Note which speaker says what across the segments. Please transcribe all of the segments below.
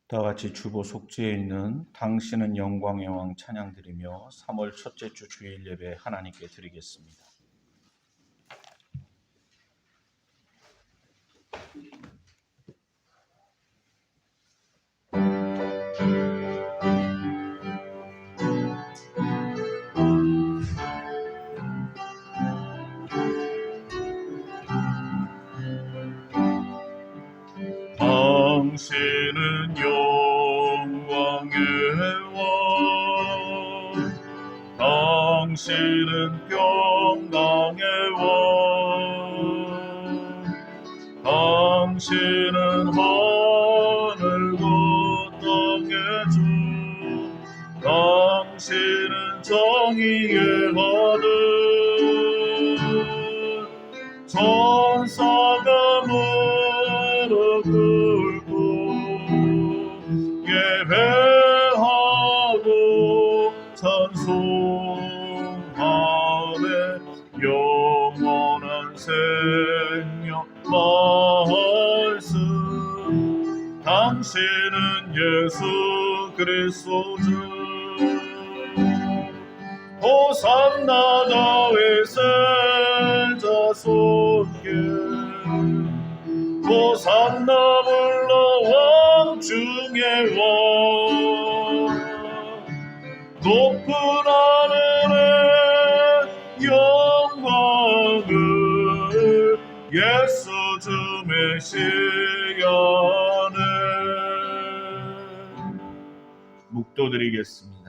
Speaker 1: 다 같이 주보 속죄에 있는 당신은 영광의 왕 찬양 드리며 3월 첫째 주 주일 예배 하나님께 드리겠습니다. 당신은 영광의 왕, 당신은 평강의 왕, 당신은 하늘과 땅의 주, 당신은 정의의 아들, 천사가 무릎 꿇고 예배하고 찬송하네. 영원한 생명 말씀, 당신은 예수 그리스도 주. 호산나 다윗의 자손께, 호산나 불러 왕 중의 왕, 높은 하늘의 영광을 예수 주 메시아네. 묵도드리겠습니다.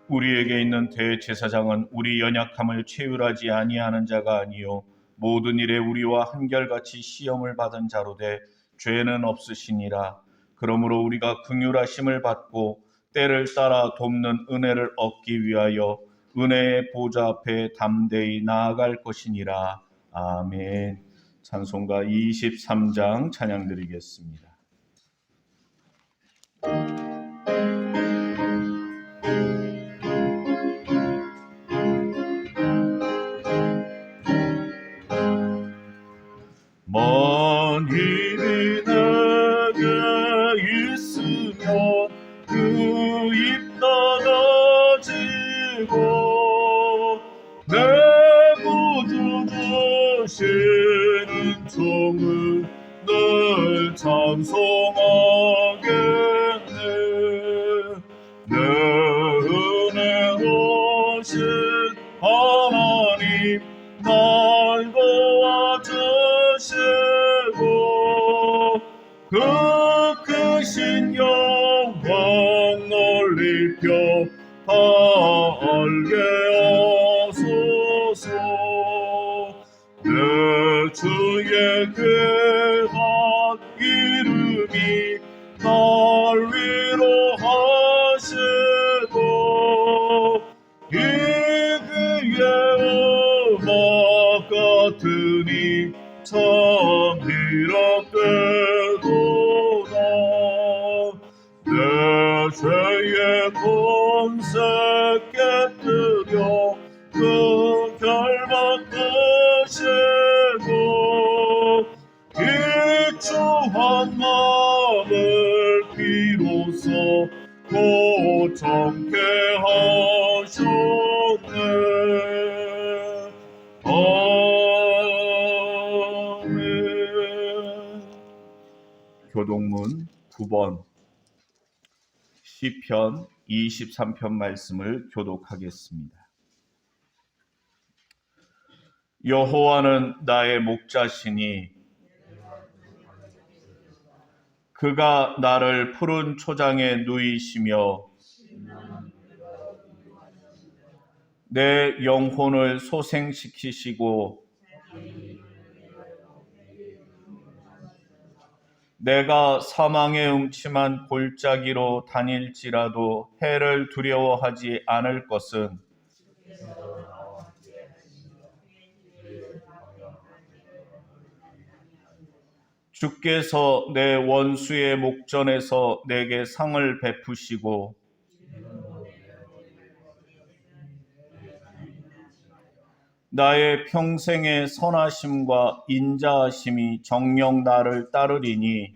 Speaker 1: 우리에게 있는 대제사장은 우리 연약함을 체휼하지 아니하는 자가 아니요 모든 일에 우리와 한결같이 시험을 받은 자로 돼 죄는 없으시니라. 그러므로 우리가 긍휼하심을 받고 때를 따라 돕는 은혜를 얻기 위하여 은혜의 보좌 앞에 담대히 나아갈 것이니라. 아멘. 찬송가 23장 찬양 드리겠습니다. 먼 힘이 내게 있으면 그 입 닫아지고 내 구주 되시는 종을 늘 찬송하겠네. 내 은혜로우신 하나님 날 도와주시고 그 크신 영광 널리 펴 알게 하소서. 내 주의 귀한 이름이 날 위로하시고 이 귀의 음악 같으니 참 희락되도다. 내 죄의 권세 깨뜨려 그 결박 드시고 기초한 마음을 비로소 고정케 하셨네. 아멘. 교동문 9번 시편 23편 말씀을 교독하겠습니다. 여호와는 나의 목자시니 그가 나를 푸른 초장에 누이시며 내 영혼을 소생시키시고 내가 사망의 음침한 골짜기로 다닐지라도 해를 두려워하지 않을 것은 주께서 내 원수의 목전에서 내게 상을 베푸시고 나의 평생의 선하심과 인자하심이 정녕 나를 따르리니.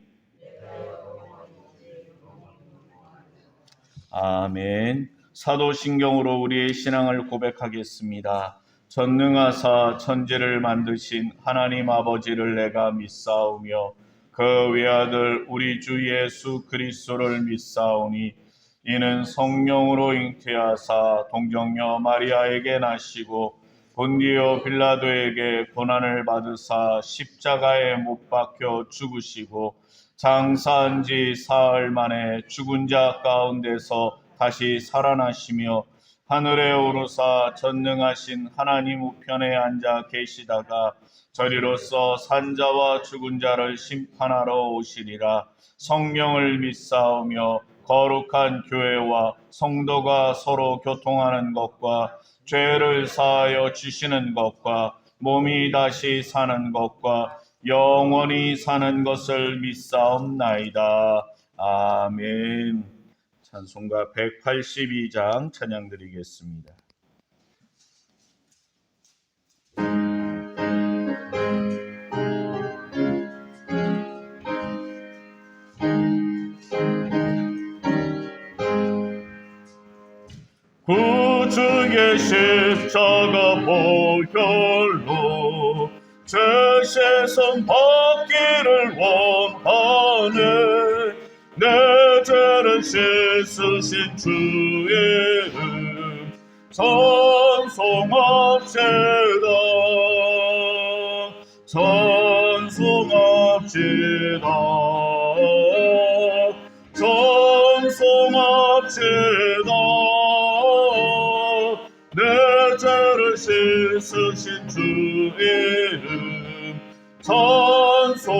Speaker 1: 아멘. 사도신경으로 우리의 신앙을 고백하겠습니다. 전능하사 천지를 만드신 하나님 아버지를 내가 믿사오며 그 외아들 우리 주 예수 그리스도를 믿사오니 이는 성령으로 잉태하사 동정녀 마리아에게 나시고 본디오 빌라도에게 고난을 받으사 십자가에 못 박혀 죽으시고 장사한 지 사흘 만에 죽은 자 가운데서 다시 살아나시며 하늘에 오르사 전능하신 하나님 우편에 앉아 계시다가 저리로서 산자와 죽은 자를 심판하러 오시리라. 성령을 믿사오며 거룩한 교회와 성도가 서로 교통하는 것과 죄를 사하여 주시는 것과 몸이 다시 사는 것과 영원히 사는 것을 믿사옵나이다. 아멘. 찬송가 182장 찬양 드리겠습니다. 구주의 십자가 보혈로 제 세상 받기를 원하네. 내 죄를 씻으신 주의 은 찬송합시다. 찬송합시다. 찬송합시다. 내 죄를 씻으신 주의 이름 찬송합시다.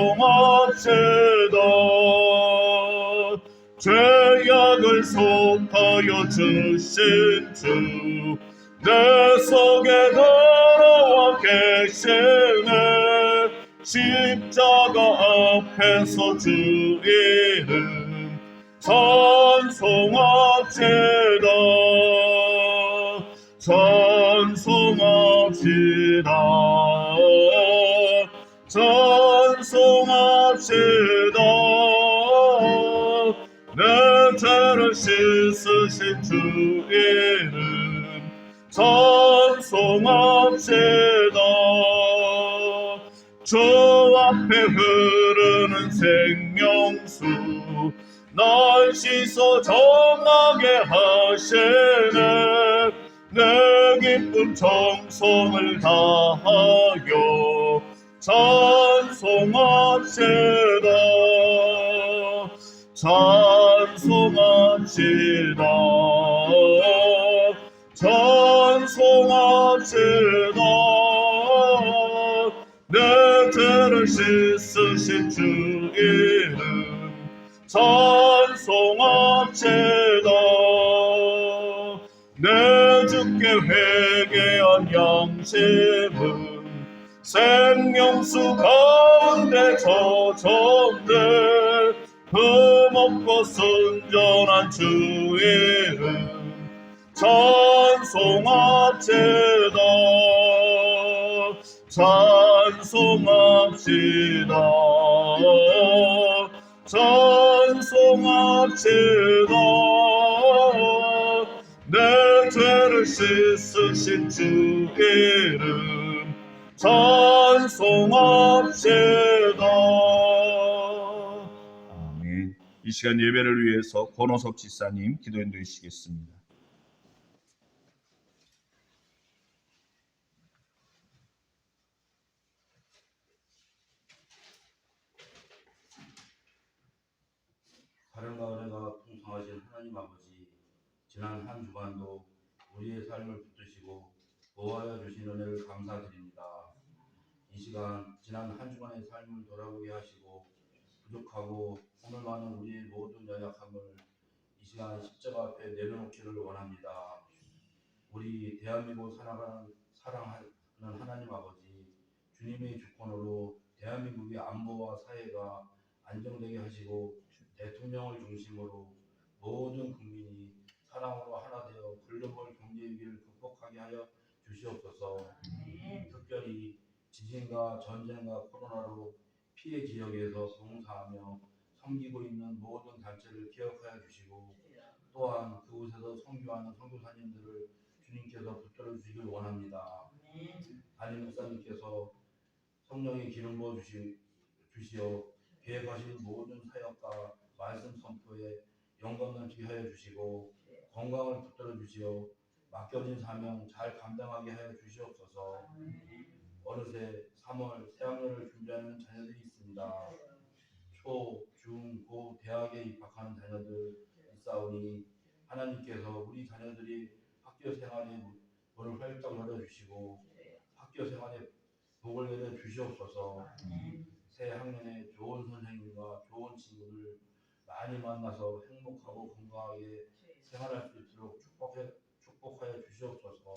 Speaker 1: 죄악을 속하여 주신 주 내 속에 들어와 계시네. 십자가 앞에서 주 이름 찬송합시다. 찬송합시다. 찬송합시다. 내 죄를 씻으신 주 이름 찬송합시다. 주 앞에 흐르는 생명수 날 씻어 정하게 하시네. 내 기쁨 정성을 다하여 찬송합시다. 찬송합시다. 찬송합시다. 내 죄를 씻으신 주 이름 찬송합시다. 내 주께 회개한 양심은 생명수 가운데 젖었네. 흠없고 순전한 주 이름 찬송합시다. 찬송합시다. 찬송합시다. 내 죄를 씻으신 주 이름 찬송합시다. 아멘. 이 시간 예배를 위해서 권호석 지사님 기도해 주시겠습니다.
Speaker 2: 가을과 은혜가 풍성하신 하나님 아버지, 지난 한 주간도 우리의 삶을 붙드시고 보호하여 주신 은혜를 감사드립니다. 이 시간 지난 한 주간의 삶을 돌아보게 하시고 부족하고 오늘 많은 우리의 모든 연약함을 이 시간 십자가 앞에 내려놓기를 원합니다. 우리 대한민국 사랑하는 하나님 아버지, 주님의 주권으로 대한민국의 안보와 사회가 안정되게 하시고 대통령을 중심으로 모든 국민이 사랑으로 하나 되어 글로벌 경제 위기를 극복하게 하여 주시옵소서. 특별히 지진과 전쟁과 코로나로 피해 지역에서 봉사하며 섬기고 있는 모든 단체를 기억하여 주시고 또한 그곳에서 선교하는 선교사님들을 주님께서 붙들어 주시길 원합니다. 담임 목사님께서 성령의 기름 부어 주시어 계획하신 모든 사역과 말씀 선포에 영감 넘치게 하여 주시고 건강을 붙들어 주시어 맡겨진 사명 잘 감당하게 하여 주시옵소서. 어느새 3월 새학년을 준비하는 자녀들이 있습니다. 초, 중, 고, 대학에 입학하는 자녀들 있사오니 하나님께서 우리 자녀들이 학교 생활의 문을 활짝 열어주시고 학교 생활에 복을 내려 주시옵소서. 새 학년에 좋은 선생님과 좋은 친구들 많이 만나서 행복하고 건강하게 생활할 수 있도록 축복하여 주시옵소서.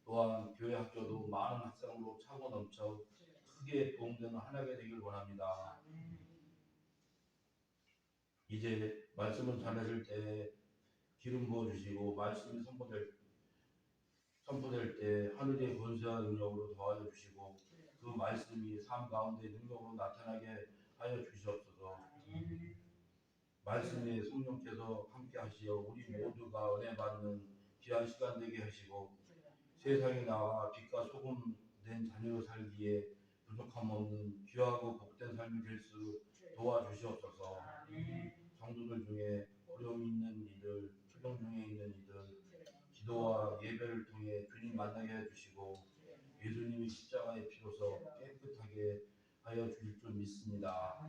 Speaker 2: 또한 교회 학교도 많은 학생으로 차고 넘쳐 크게 도움되는 한 학이 되길 원합니다. 이제 말씀을 전하실 때 기름 부어 주시고 말씀이 선포될 때 하늘의 권세와 능력으로 도와줘 주시고 그 말씀이 삶 가운데 능력으로 나타나게 하여 주시옵소서. 말씀에 성령께서 함께 하시어 우리 모두가 은혜 받는 귀한 시간 되게 하시고 세상에 나와 빛과 소금 된 자녀로 살기에 부족함 없는 귀하고 복된 삶이 될 수 도와주시옵소서. 성도들 중에 어려움이 있는 이들, 투정 중에 있는 이들, 기도와 예배를 통해 주님 만나게 해주시고 예수님이 십자가의 피로서 깨끗하게 하여 주실 줄 믿습니다.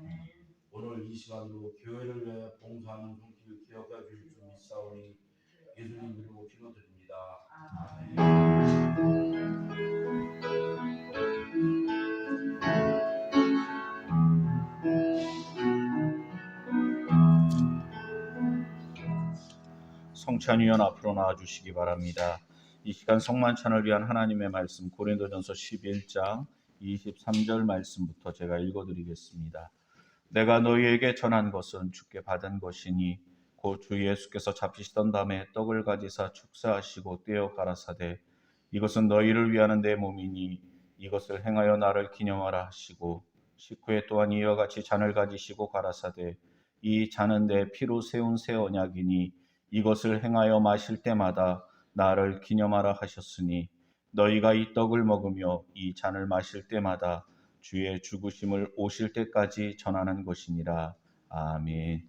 Speaker 2: 오늘 이 시간도 교회를 위해 봉사하는 손길을 기억해 주실 줄 믿사오니 예수님 이름으로 기도드립니다. 아멘.
Speaker 1: 성찬위원 앞으로 나와주시기 바랍니다. 이 시간 성만찬을 위한 하나님의 말씀 고린도전서 11장 23절 말씀부터 제가 읽어드리겠습니다. 내가 너희에게 전한 것은 주께 받은 것이니 곧 주 예수께서 잡히시던 밤에 떡을 가지사 축사하시고 떼어 가라사대 이것은 너희를 위하는 내 몸이니 이것을 행하여 나를 기념하라 하시고 식후에 또한 이와 같이 잔을 가지시고 가라사대 이 잔은 내 피로 세운 새 언약이니 이것을 행하여 마실 때마다 나를 기념하라 하셨으니 너희가 이 떡을 먹으며 이 잔을 마실 때마다 주의 죽으심을 오실 때까지 전하는 것이니라. 아멘.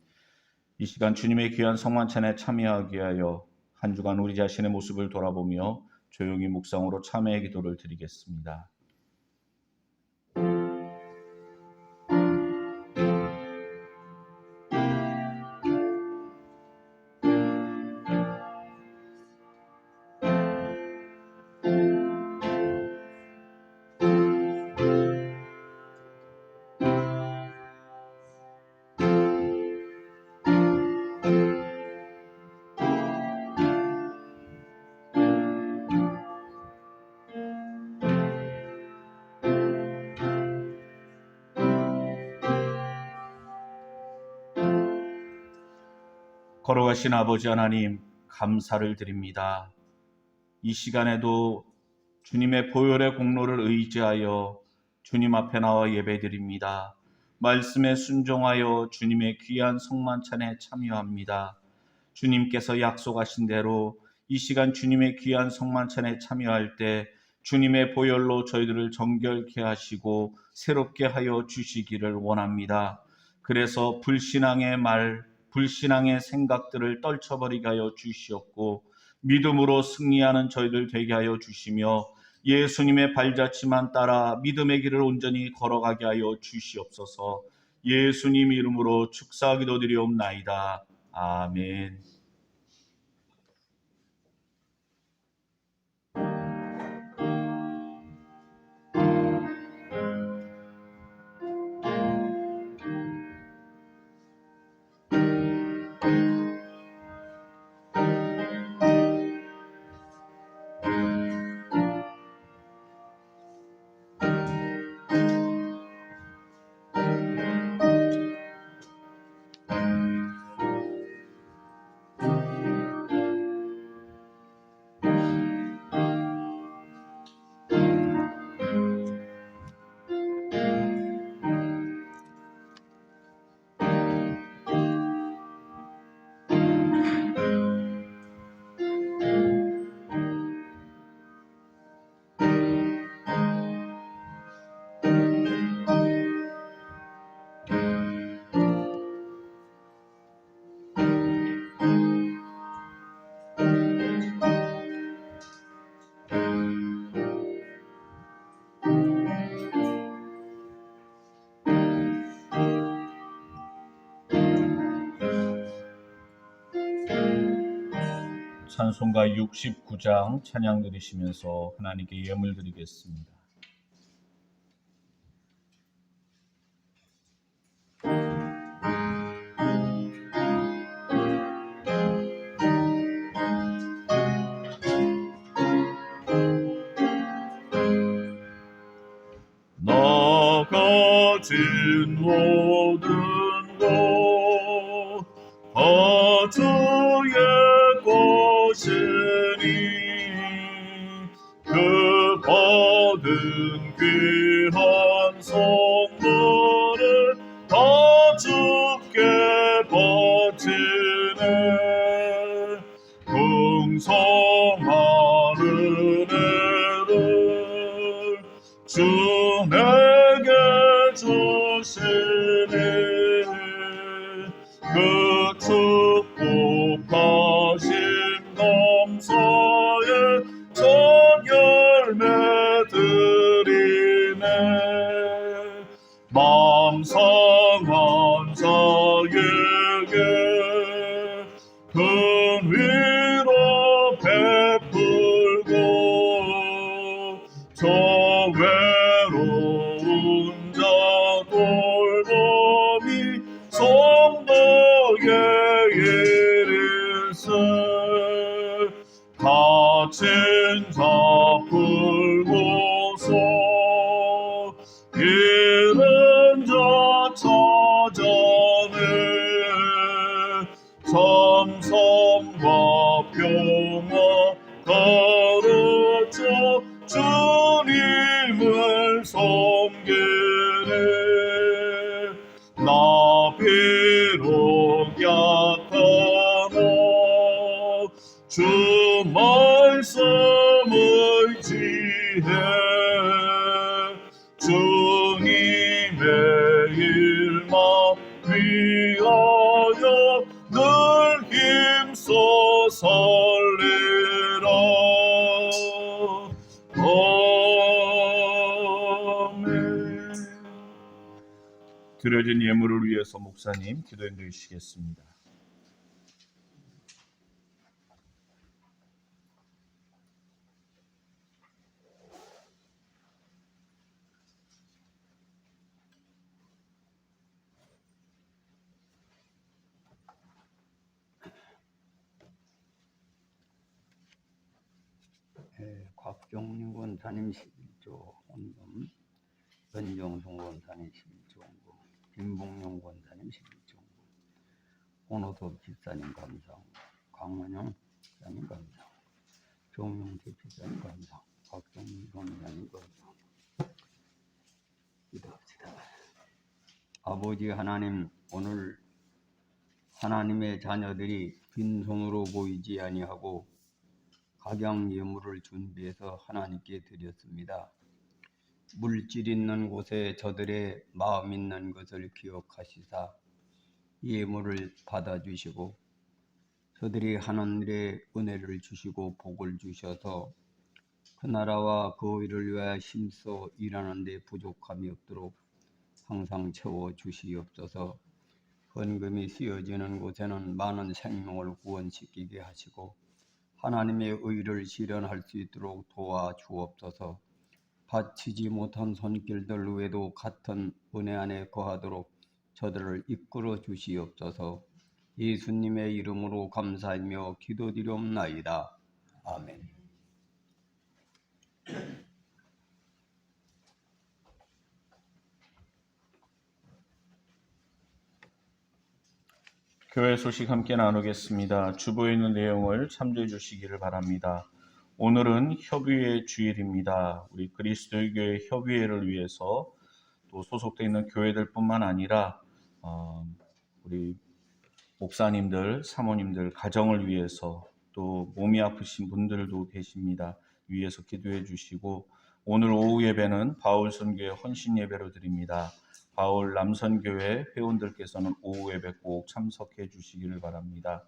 Speaker 1: 이 시간 주님의 귀한 성만찬에 참여하기 위하여 한 주간 우리 자신의 모습을 돌아보며 조용히 묵상으로 참회의 기도를 드리겠습니다. 걸어가신 아버지 하나님 감사를 드립니다. 이 시간에도 주님의 보혈의 공로를 의지하여 주님 앞에 나와 예배드립니다. 말씀에 순종하여 주님의 귀한 성만찬에 참여합니다. 주님께서 약속하신 대로 이 시간 주님의 귀한 성만찬에 참여할 때 주님의 보혈로 저희들을 정결케 하시고 새롭게 하여 주시기를 원합니다. 그래서 불신앙의 말, 불신앙의 생각들을 떨쳐버리게 하여 주시옵고 믿음으로 승리하는 저희들 되게 하여 주시며 예수님의 발자취만 따라 믿음의 길을 온전히 걸어가게 하여 주시옵소서. 예수님 이름으로 축사 기도드리옵나이다. 아멘. 찬송가 69장 찬양 드리시면서 하나님께 예물 드리겠습니다. 나 가진 모든 것 다 주의 것이니 그 받은 귀한 선물을 다 주께 바치네. 풍성한 은혜를 주 내게 주시니 그 축복하신 감사에 첫 열매 드리네. 맘 상한 자에게 큰 위로 베풀고 저 외로운 자 돌보미 성도의 일일세. 다친 자 풀고서 잃은 자 찾아내 참선과 평화 가르쳐 주님을 섬기네. 나 비록 약하나 주 말씀을 지혜 주님의 일만 위하여 늘 힘써 살리라. 아멘. 드려진 예물을 위해서 목사님 기도해 주시겠습니다.
Speaker 3: 곽종윤 권사님 11조 헌금, 변정송 권사님 11조 헌금, 김봉용 권사님 11조 헌금, 오노섭 집사님 감사, 강원영 집사님 감사, 정용태 집사님 감사, 곽종윤 권사님 감사. 기도합시다. 아버지 하나님, 오늘 하나님의 자녀들이 빈손으로 보이지 아니하고 각양 예물을 준비해서 하나님께 드렸습니다. 물질 있는 곳에 저들의 마음 있는 것을 기억하시사 예물을 받아주시고 저들이 하는 일에 은혜를 주시고 복을 주셔서 그 나라와 그 의를 위하여 힘써 일하는 데 부족함이 없도록 항상 채워주시옵소서. 헌금이 쓰여지는 곳에는 많은 생명을 구원시키게 하시고 하나님의 의를 실현할 수 있도록 도와주옵소서. 바치지 못한 손길들 외에도 같은 은혜 안에 거하도록 저들을 이끌어 주시옵소서. 예수님의 이름으로 감사하며 기도드리옵나이다. 아멘.
Speaker 1: 교회 소식 함께 나누겠습니다. 주보에 있는 내용을 참조해 주시기를 바랍니다. 오늘은 협의회 주일입니다. 우리 그리스도의 교회 협의회를 위해서 또 소속되어 있는 교회들뿐만 아니라 우리 목사님들, 사모님들, 가정을 위해서 또 몸이 아프신 분들도 계십니다. 위에서 기도해 주시고 오늘 오후 예배는 바울 선교회 헌신 예배로 드립니다. 바울 남선교회 회원들께서는 오후 예배 꼭 참석해 주시기를 바랍니다.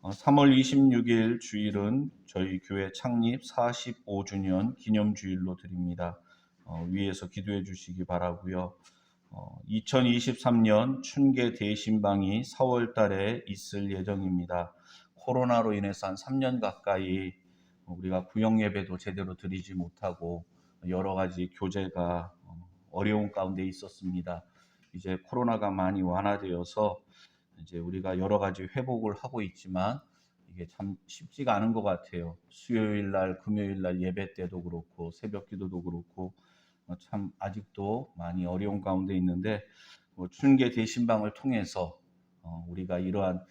Speaker 1: 3월 26일 주일은 저희 교회 창립 45주년 기념주일로 드립니다. 위에서 기도해 주시기 바라고요. 2023년 춘계 대신방이 4월 달에 있을 예정입니다. 코로나로 인해서 한 3년 가까이 우리가 구역 예배도 제대로 드리지 못하고 여러 가지 교제가 어려운 가운데 있었습니다. 이제 코로나가 많이 완화되어서 이제 우리가 여러 가지 회복을 하고 있지만 이게 참 쉽지가 않은 것 같아요. 수요일 날, 금요일 날 예배 때도 그렇고 새벽 기도도 그렇고 참 아직도 많이 어려운 가운데 있는데 춘계 대신방을 통해서 우리가 이러한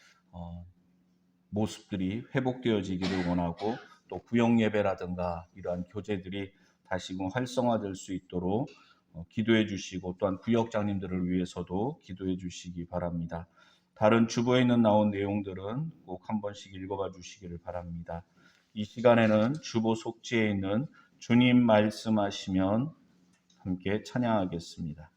Speaker 1: 모습들이 회복되어지기를 원하고 또 구역 예배라든가 이러한 교제들이 다시금 활성화될 수 있도록 기도해 주시고 또한 구역장님들을 위해서도 기도해 주시기 바랍니다. 다른 주보에 나온 내용들은 꼭 한 번씩 읽어봐 주시기를 바랍니다. 이 시간에는 주보 속지에 있는 주님 말씀하시면 함께 찬양하겠습니다.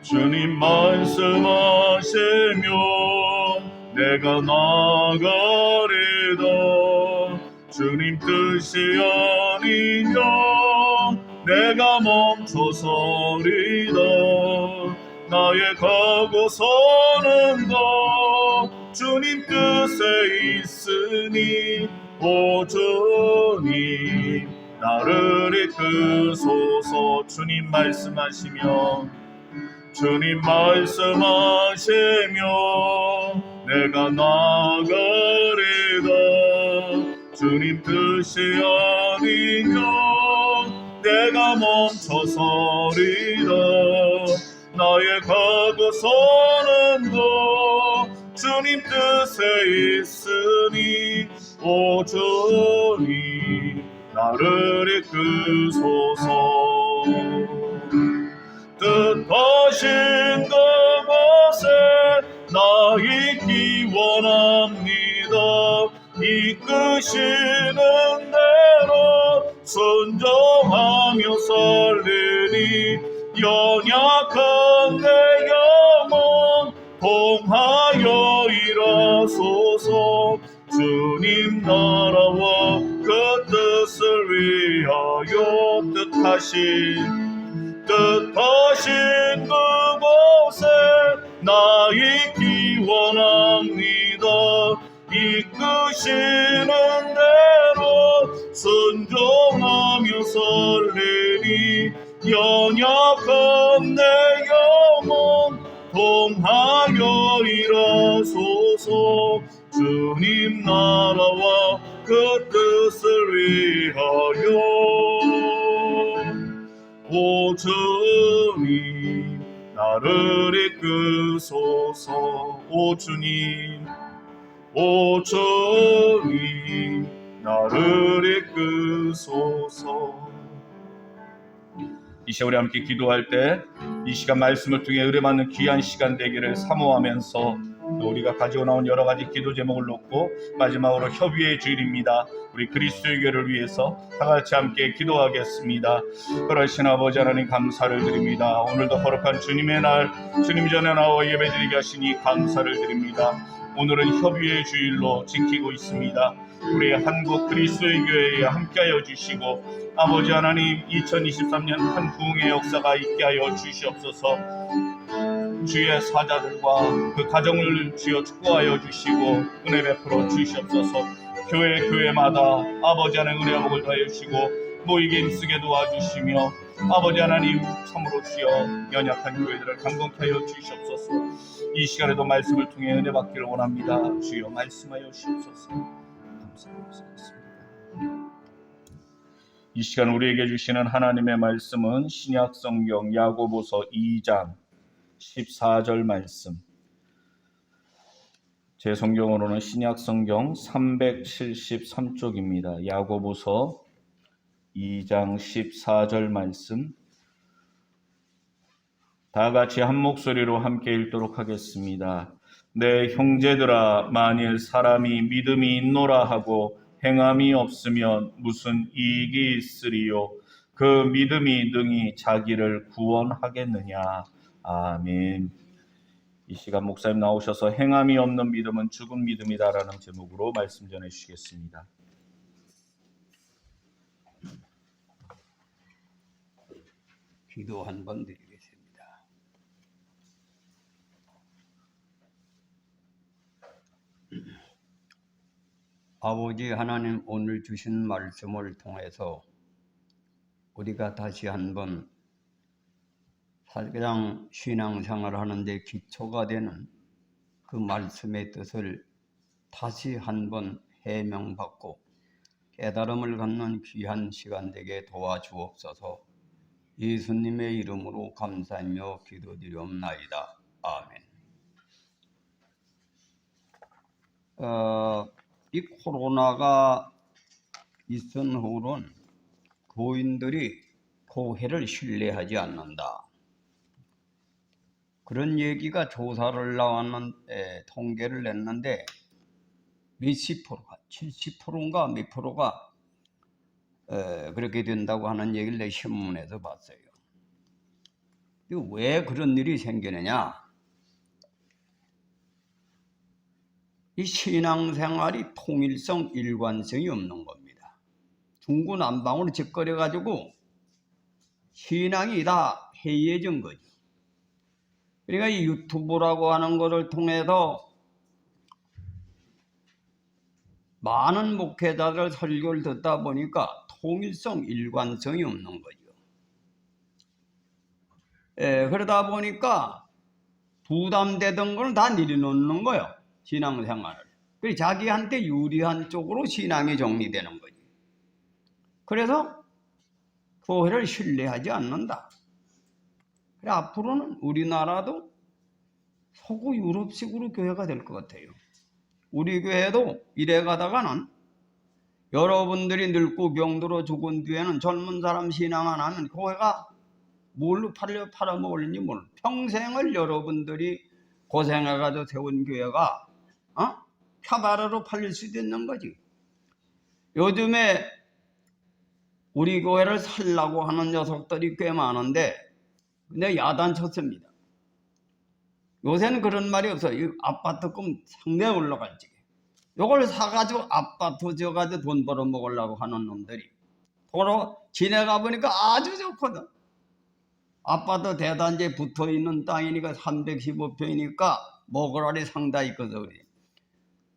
Speaker 1: 주님 말씀하시면 내가 나가리다. 주님 뜻이 아니면 내가 멈춰서리다. 나의 가고 서는 것 주님 뜻에 있으니 오 주님 나를 이끄소서. 주님 말씀하시면 주님 말씀하시면 내가 나가리다. 주님 뜻이 아니면 내가 멈춰서리다. 나의 가고 서는 것 주님 뜻에 있으니 오 주님 나를 이끄소서. 뜻하신 그곳에 나 있기 원합니다. 이끄시는 대로 순종하며 살리니 연약한 내 영혼 통하여 일하소서. 주님 나라와 그 뜻을 위하여 뜻하신 그곳에 나 있기 원합니다. 이끄시는 대로 순종하며 살리니 연약한 내 영혼 통하여 일하소서. 주님 나라와 그 뜻을 위하여 오 주님 나를 이끄소서. 오 주님 나를 이끄소서. 이 시간 우리 함께 기도할 때 이 시간 말씀을 통해 은혜받는 귀한 시간 되기를 사모하면서 또 우리가 가지고 나온 여러 가지 기도 제목을 놓고 마지막으로 협의의 주일입니다. 우리 그리스도의 교회를 위해서 다 같이 함께 기도하겠습니다. 그러신 아버지 하나님 감사를 드립니다. 오늘도 거룩한 주님의 날 주님 전에 나와 예배드리게 하시니 감사를 드립니다. 오늘은 협의의 주일로 지키고 있습니다. 우리 한국 그리스도의 교회에 함께하여 주시고 아버지 하나님 2023년 한 부흥의 역사가 있게 하여 주시옵소서. 주의 사자들과 그 가정을 주여 축복하여 주시고 은혜 베풀어 주시옵소서. 교회마다 아버지 하나님 은혜와 복을 더하여 주시고 모이게 힘쓰게 도와주시며 아버지 하나님 참으로 주여 연약한 교회들을 강건케 하여 주시옵소서. 이 시간에도 말씀을 통해 은혜 받기를 원합니다. 주여 말씀하여 주시옵소서. 감사드리겠습니다. 이 시간 우리에게 주시는 하나님의 말씀은 신약 성경 야고보서 2장 14절 말씀. 제 성경으로는 신약 성경 373쪽입니다. 야고보서 2장 14절 말씀. 다 같이 한 목소리로 함께 읽도록 하겠습니다. 내 형제들아, 만일 사람이 믿음이 있노라 하고 행함이 없으면 무슨 이익이 있으리요? 그 믿음이 능히 자기를 구원하겠느냐? 아멘. 이 시간 목사님 나오셔서 행함이 없는 믿음은 죽은 믿음이다라는 제목으로 말씀 전해 주시겠습니다.
Speaker 3: 기도 한번 드리겠습니다. 아버지 하나님, 오늘 주신 말씀을 통해서 우리가 다시 한번 가장 신앙생활을 하는데 기초가 되는 그 말씀의 뜻을 다시 한번 해명받고 깨달음을 갖는 귀한 시간 되게 도와주옵소서. 예수님의 이름으로 감사하며 기도드리옵나이다. 아멘. 이 코로나가 있은 후로는 교인들이 교회를 신뢰하지 않는다. 그런 얘기가 조사를 나왔는데, 통계를 냈는데 몇십 프로가, 70%인가 몇 프로가 그렇게 된다고 하는 얘기를 내 신문에서 봤어요. 왜 그런 일이 생기느냐? 이 신앙생활이 통일성, 일관성이 없는 겁니다. 중구난방으로 짓거려가지고 신앙이 다 해이해진 거죠. 그러니까 이 유튜브라고 하는 것을 통해서 많은 목회자들 설교를 듣다 보니까 통일성, 일관성이 없는 거죠. 그러다 보니까 부담되던 걸 다 내려놓는 거예요. 신앙생활을. 그래서 자기한테 유리한 쪽으로 신앙이 정리되는 거지. 그래서 교회를 신뢰하지 않는다. 그래, 앞으로는 우리나라도 서구 유럽식으로 교회가 될 것 같아요. 우리 교회도 이래 가다가는 여러분들이 늙고 병들어 죽은 뒤에는 젊은 사람 신앙 안 하면 교회가 뭘로 팔아먹을지 몰라. 평생을 여러분들이 고생해가지고 세운 교회가 펴바라로 팔릴 수도 있는 거지. 요즘에 우리 교회를 살라고 하는 녀석들이 꽤 많은데 근데 야단쳤습니다. 요새는 그런 말이 없어요. 아파트금 상당히 올라갈지. 요걸 사가지고 아파트 지어가지고 돈 벌어먹으려고 하는 놈들이 도로 지내가 보니까 아주 좋거든. 아파트 대단지에 붙어있는 땅이니까 315평이니까 먹으라리 상당히 있거든.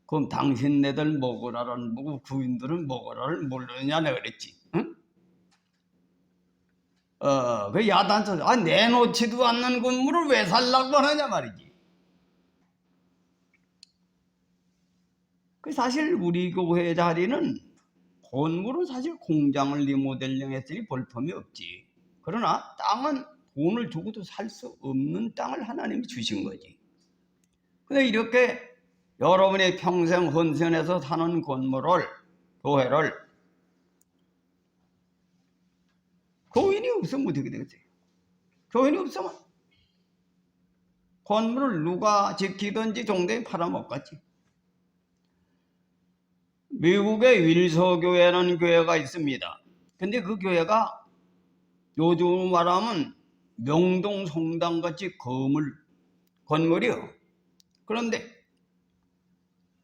Speaker 3: 그럼 당신네들 먹으라는 뭐고 구인들은 먹으라를 모르느냐 내가 그랬지. 응? 그 야단쳐서 내놓지도 않는 건물을 왜 살라고 하느냐 말이지. 그 사실 우리 교회 자리는 건물은 사실 공장을 리모델링 했으니 볼품이 없지. 그러나 땅은 돈을 주고도 살 수 없는 땅을 하나님이 주신 거지. 근데 이렇게 여러분의 평생 헌신해서 사는 건물을, 교회를 교인이 없으면 어떻게 되겠어요? 교인이 없으면 건물을 누가 지키든지 종대에 팔아먹겠지. 미국의 윌서교회라는 교회가 있습니다. 근데 그 교회가 요즘 말하면 명동 성당같이 건물이요. 그런데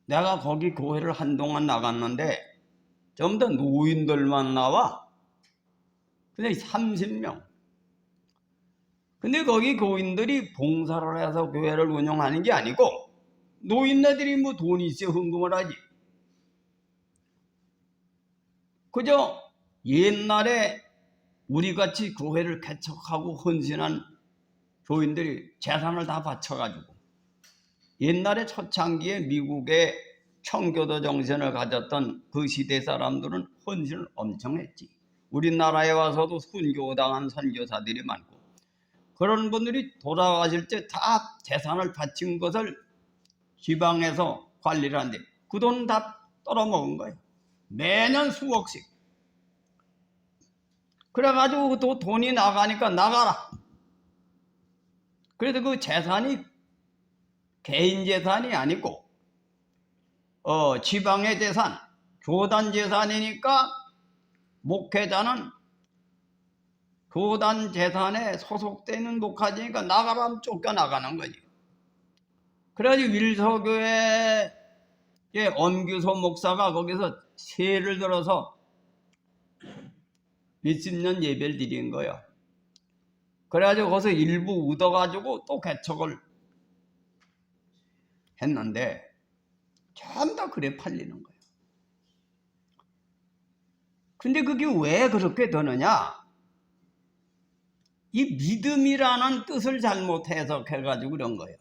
Speaker 3: 내가 거기 교회를 한동안 나갔는데 전부 다 노인들만 나와. 근데 30명. 근데 거기 교인들이 봉사를 해서 교회를 운영하는 게 아니고 노인네들이 뭐 돈이 있어 헌금을 하지. 그저 옛날에 우리같이 교회를 개척하고 헌신한 교인들이 재산을 다 바쳐가지고 옛날에 초창기에 미국의 청교도 정신을 가졌던 그 시대 사람들은 헌신을 엄청 했지. 우리나라에 와서도 순교당한 선교사들이 많고 그런 분들이 돌아가실 때 다 재산을 바친 것을 지방에서 관리를 하는데 그 돈 다 떨어먹은 거예요. 매년 수억씩. 그래가지고 또 돈이 나가니까 나가라. 그래서 그 재산이 개인 재산이 아니고 지방의 재산, 교단 재산이니까 목회자는 교단 재산에 소속되는 목회자니까 나가라면 쫓겨나가는 거지. 그래가지고 윌서교회의 엄규소 목사가 거기서 세를 들어서 몇십 년 예배를 드린 거예요. 그래가지고 거기서 일부 얻어가지고 또 개척을 했는데 전부 다 그래 팔리는 거예요. 근데 그게 왜 그렇게 되느냐? 이 믿음이라는 뜻을 잘못 해석해가지고 그런 거예요.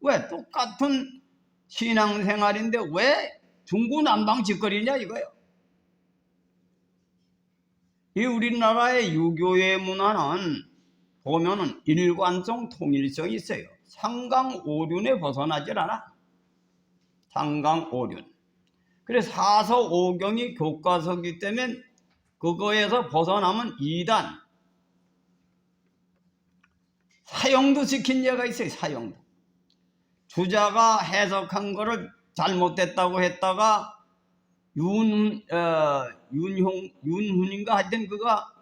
Speaker 3: 왜 똑같은 신앙생활인데 왜 중구난방 짓거리냐 이거예요. 이 우리나라의 유교의 문화는 보면은 일관성 통일성이 있어요. 상강오륜에 벗어나질 않아. 상강오륜. 그래서 사서오경이 교과서이기 때문에 그거에서 벗어나면 이단. 사형도 시킨 예가 있어요. 사형도. 주자가 해석한 거를 잘못됐다고 했다가 윤훈인가 하여튼 그가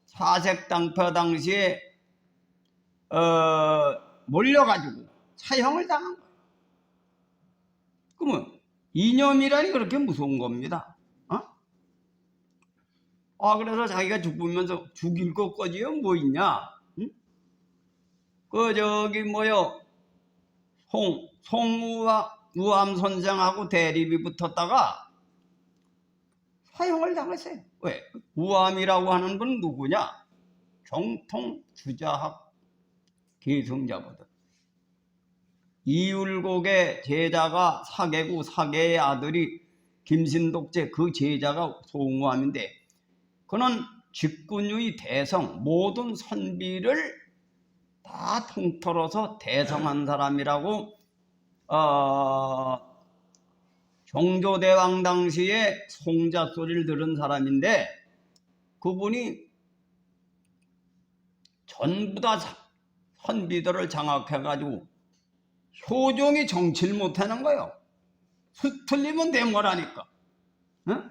Speaker 3: 사색당파 당시에 몰려가지고 사형을 당한 거예요. 그러면 이념이라니 그렇게 무서운 겁니다. 그래서 자기가 죽으면서 죽일 것까지요 뭐 있냐? 응? 송우와 우암 선생하고 대립이 붙었다가 사형을 당했어요. 왜? 우암이라고 하는 분은 누구냐? 정통 주자학 계승자거든. 이율곡의 제자가 사계구 사계의 아들이 김신독제 그 제자가 송우암인데 그는 직군유의 대성 모든 선비를 다 통틀어서 대성한 사람이라고 정조대왕 당시에 송자 소리를 들은 사람인데 그분이 전부 다 선비들을 장악해가지고 효종이 정치를 못하는 거예요. 틀리면 대모라니까. 응?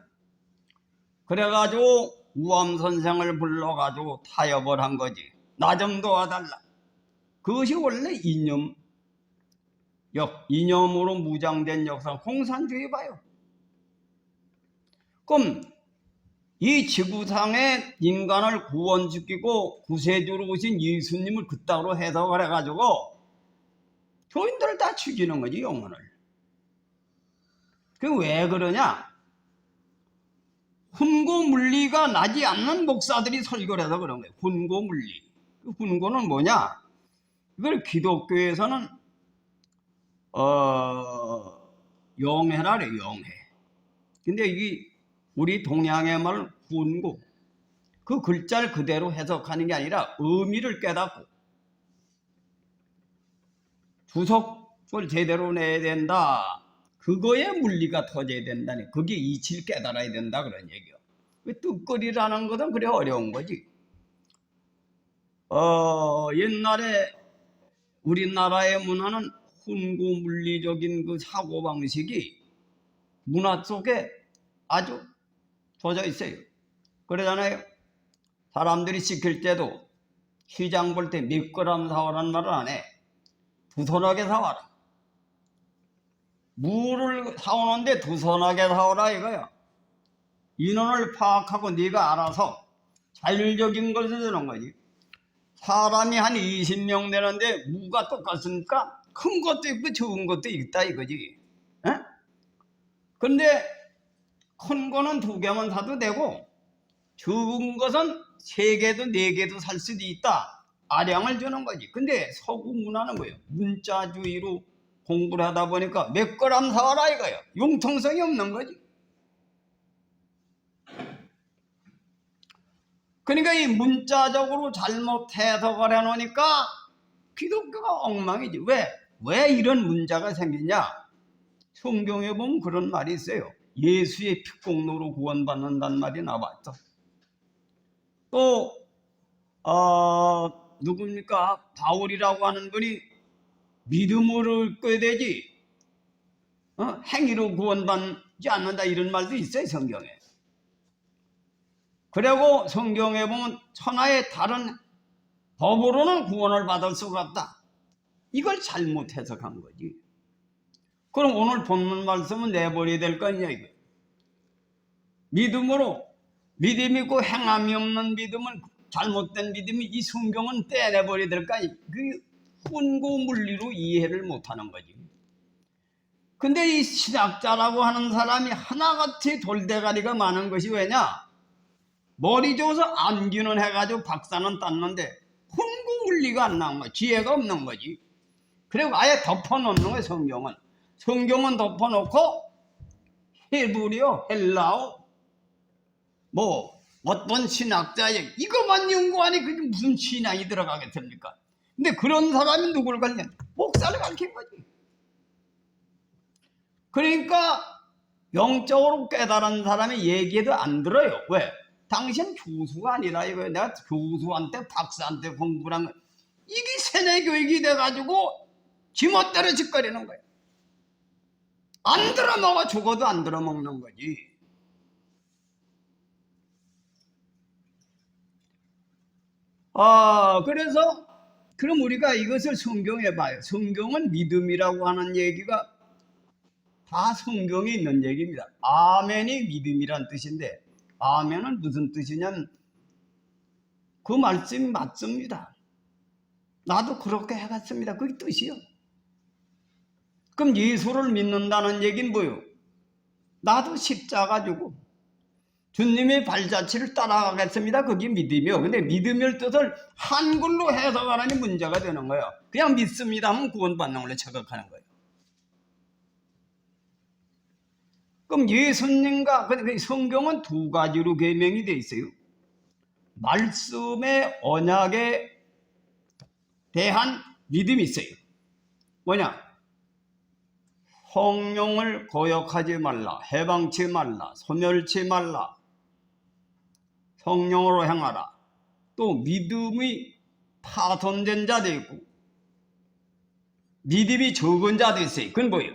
Speaker 3: 그래가지고 우암선생을 불러가지고 타협을 한 거지. 나 좀 도와달라. 그것이 원래 이념으로 무장된 역사, 공산주의 봐요. 그럼 이 지구상의 인간을 구원시키고 구세주로 오신 예수님을 그따위로 해석을 해가지고 교인들을 다 죽이는 거지, 영혼을. 그게 왜 그러냐? 훈고물리가 나지 않는 목사들이 설교를 해서 그런 거예요. 훈고물리. 그 훈고는 뭐냐? 이걸 기독교에서는 영해라 그래, 영해. 근데 이게 우리 동양의 말은 훈고. 그 글자를 그대로 해석하는 게 아니라 의미를 깨닫고 주석을 제대로 내야 된다. 그거에 물리가 터져야 된다니. 그게 이치를 깨달아야 된다 그런 얘기요. 뜻거리라는 것은 그래 어려운 거지. 옛날에 우리나라의 문화는 훈구 물리적인 그 사고방식이 문화 속에 아주 젖어 있어요. 그러잖아요. 사람들이 시킬 때도 시장 볼 때 몇 그램 사오라는 말을 안 해. 두서너게 사와라. 물을 사오는데 두서너게 사오라 이거야. 인원을 파악하고 네가 알아서 자율적인 것을 주는 거지. 사람이 한 20명 되는데 무가 똑같으니까 큰 것도 있고 적은 것도 있다 이거지. 근데 큰 거는 2개만 사도 되고 적은 것은 3개도 4개도 살 수도 있다. 아량을 주는 거지. 근데 서구 문화는 뭐예요? 문자주의로 공부를 하다 보니까 몇 그램 사와라 이거예요. 융통성이 없는 거지. 그러니까 이 문자적으로 잘못 해석을 해놓으니까 기독교가 엉망이지. 왜 이런 문자가 생기냐? 성경에 보면 그런 말이 있어요. 예수의 피공로로 구원받는다는 말이 나왔어. 또 누굽니까? 바울이라고 하는 분이 믿음으로 읽어야 되지 행위로 구원받지 않는다 이런 말도 있어요. 성경에. 그리고 성경에 보면 천하의 다른 법으로는 구원을 받을 수가 없다. 이걸 잘못 해석한 거지. 그럼 오늘 본문 말씀은 내버려야 될 거 아니냐 이거. 믿음으로 믿음 있고 행함이 없는 믿음은 잘못된 믿음이 이 성경은 떼내버리들까 그 훈고 물리로 이해를 못하는 거지. 근데 이 신학자라고 하는 사람이 하나같이 돌대가리가 많은 것이 왜냐? 머리 줘서 암기는 해가지고 박사는 땄는데 훈고 물리가 안 나온 거야. 지혜가 없는 거지. 그리고 아예 덮어놓는 거예요. 성경은 덮어놓고 헤브리어, 헬라어, 뭐 어떤 신학자의 이것만 연구하니 그게 무슨 신앙이 들어가겠습니까? 근데 그런 사람이 누구를 가르쳐? 목사를 가르친 거지. 그러니까 영적으로 깨달은 사람의 얘기도 안 들어요. 왜? 당신 교수가 아니라 이거예요. 내가 교수한테 박사한테 공부를 한 거. 이게 세뇌 교육이 돼가지고 지멋대로 짓거리는 거예요. 안 들어먹어 죽어도 안 들어먹는 거지. 그래서 그럼 우리가 이것을 성경에 봐요. 성경은 믿음이라고 하는 얘기가 다 성경에 있는 얘기입니다. 아멘이 믿음이란 뜻인데 아멘은 무슨 뜻이냐면 그 말씀이 맞습니다. 나도 그렇게 해갔습니다. 그게 뜻이요. 그럼 예수를 믿는다는 얘기는 뭐예요? 나도 십자가 지고 주님의 발자취를 따라가겠습니다. 그게 믿음이요. 근데 믿음의 뜻을 한글로 해석하라니 문제가 되는 거예요. 그냥 믿습니다 하면 구원받는 걸로 착각하는 거예요. 그럼 예수님과 성경은 두 가지로 계명이 되어 있어요. 말씀의 언약에 대한 믿음이 있어요. 뭐냐? 성령을 거역하지 말라, 해방치 말라, 소멸치 말라, 성령으로 행하라. 또 믿음이 파손된 자도 있고 믿음이 적은 자도 있어요. 그건 뭐예요?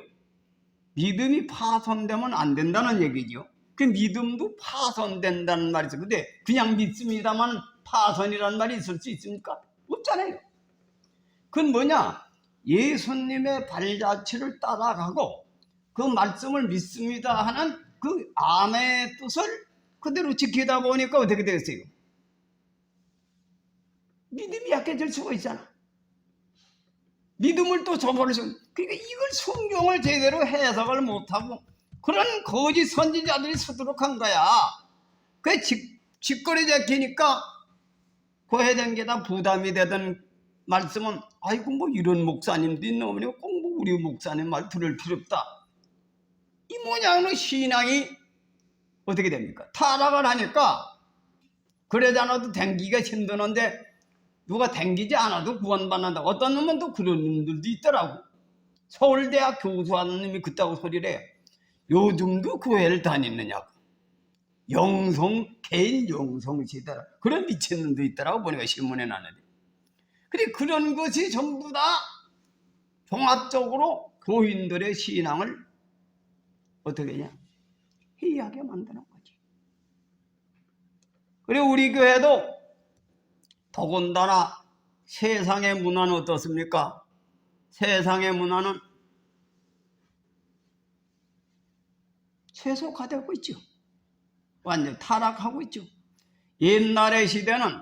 Speaker 3: 믿음이 파손되면 안 된다는 얘기죠. 그 믿음도 파손된다는 말이 있어요. 근데 그냥 믿습니다만 파손이라는 말이 있을 수 있습니까? 없잖아요. 그건 뭐냐? 예수님의 발자취를 따라가고 그 말씀을 믿습니다 하는 그 암의 뜻을 그대로 지키다 보니까 어떻게 되겠어요? 믿음이 약해질 수가 있잖아. 믿음을 또 저버릴 수. 그러니까 이걸 성경을 제대로 해석을 못하고 그런 거짓 선지자들이 서두룩한 거야. 그게 직거래 잡히니까 그 해된 게 다 부담이 되던 말씀은 아이고 뭐 이런 목사님도 있나 보니 꼭 뭐 우리 목사님 말 들을 필요 없다. 이 모양으로 신앙이 어떻게 됩니까? 타락을 하니까 그러지 않아도 댕기가 힘드는데 누가 댕기지 않아도 구원받는다. 어떤 놈은 또 그런 놈들도 있더라고. 서울대학 교수하는 놈이 그따구 소리를 해요. 요즘도 교회를 다니느냐고. 개인 영성시대라. 그런 미친놈도 있더라고 보니까 신문에 나는데. 근데 그런 것이 전부 다 종합적으로 교인들의 신앙을 어떻게 하냐? 해이하게 만드는 거지. 그리고 우리 교회도 더군다나 세상의 문화는 어떻습니까? 세상의 문화는 최소화되고 있죠. 완전히 타락하고 있죠. 옛날의 시대는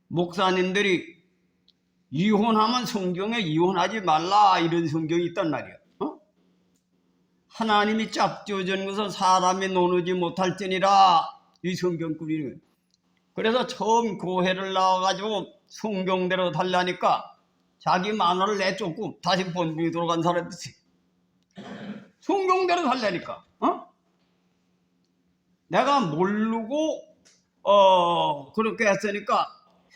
Speaker 3: 목사님들이 이혼하면 성경에 이혼하지 말라 이런 성경이 있단 말이야. 하나님이 짝지어준 것은 사람이 노누지 못할지니라 이 성경꾼이. 그래서 처음 교회를 나와가지고 성경대로 달라니까 자기 만화를 내쫓고 다시 본부에 돌아간 사람들이 성경대로 달라니까. 내가 모르고 그렇게 했으니까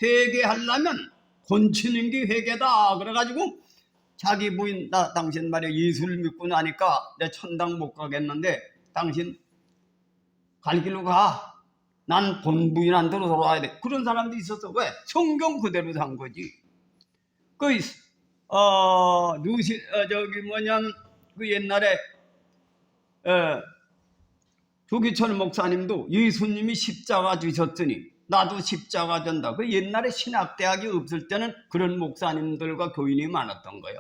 Speaker 3: 회개하려면 고치는 게 회개다. 그래가지고 자기 부인 나 당신 말이야 예수를 믿고 나니까 내 천당 못 가겠는데 당신 갈 길로 가. 난 본부인한테로 돌아와야 돼. 그런 사람도 있었어. 왜? 성경 그대로 산 거지. 그 그 옛날에 조기철 목사님도 예수님이 십자가 지셨으니 나도 십자가 전다. 그 옛날에 신학대학이 없을 때는 그런 목사님들과 교인이 많았던 거예요.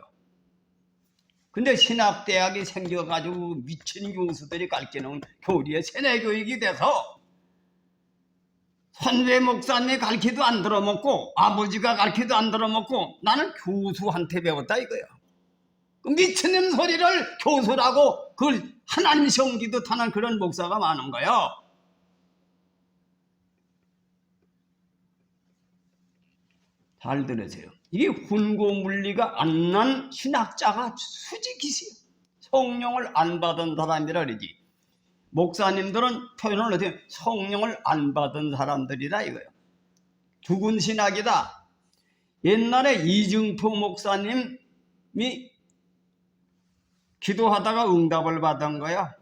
Speaker 3: 근데 신학대학이 생겨가지고 미친 교수들이 가르치는 교리의 세뇌교육이 돼서 선배 목사님이 가르쳐도 안 들어먹고 아버지가 가르쳐도 안 들어먹고 나는 교수한테 배웠다 이거야. 그 미치는 소리를 교수라고 그걸 하나님 성기도 하는 그런 목사가 많은 거야. 잘 들으세요. 이게 훈고물리가 안 난 신학자가 수직이세요. 성령을 안 받은 사람이라 그러지. 목사님들은 표현을 어떻게 성령을 안 받은 사람들이다 이거예요. 죽은 신학이다. 옛날에 이증표 목사님이 기도하다가 응답을 받은 거야.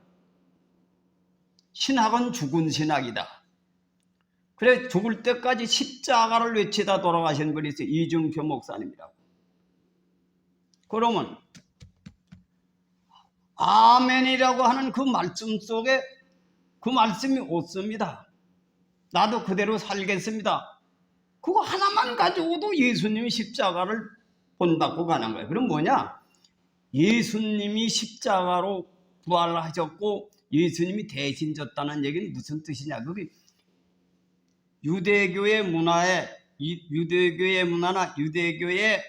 Speaker 3: 신학은 죽은 신학이다. 그래 죽을 때까지 십자가를 외치다 돌아가신 분이 있어요. 이증표 목사님이라고. 그러면 아멘이라고 하는 그 말씀 속에 그 말씀이 없습니다. 나도 그대로 살겠습니다. 그거 하나만 가지고도 예수님이 십자가를 본받고 가는 거예요. 그럼 뭐냐? 예수님이 십자가로 부활하셨고 예수님이 대신 졌다는 얘기는 무슨 뜻이냐? 그게 유대교의 문화에 유대교의 문화나 유대교의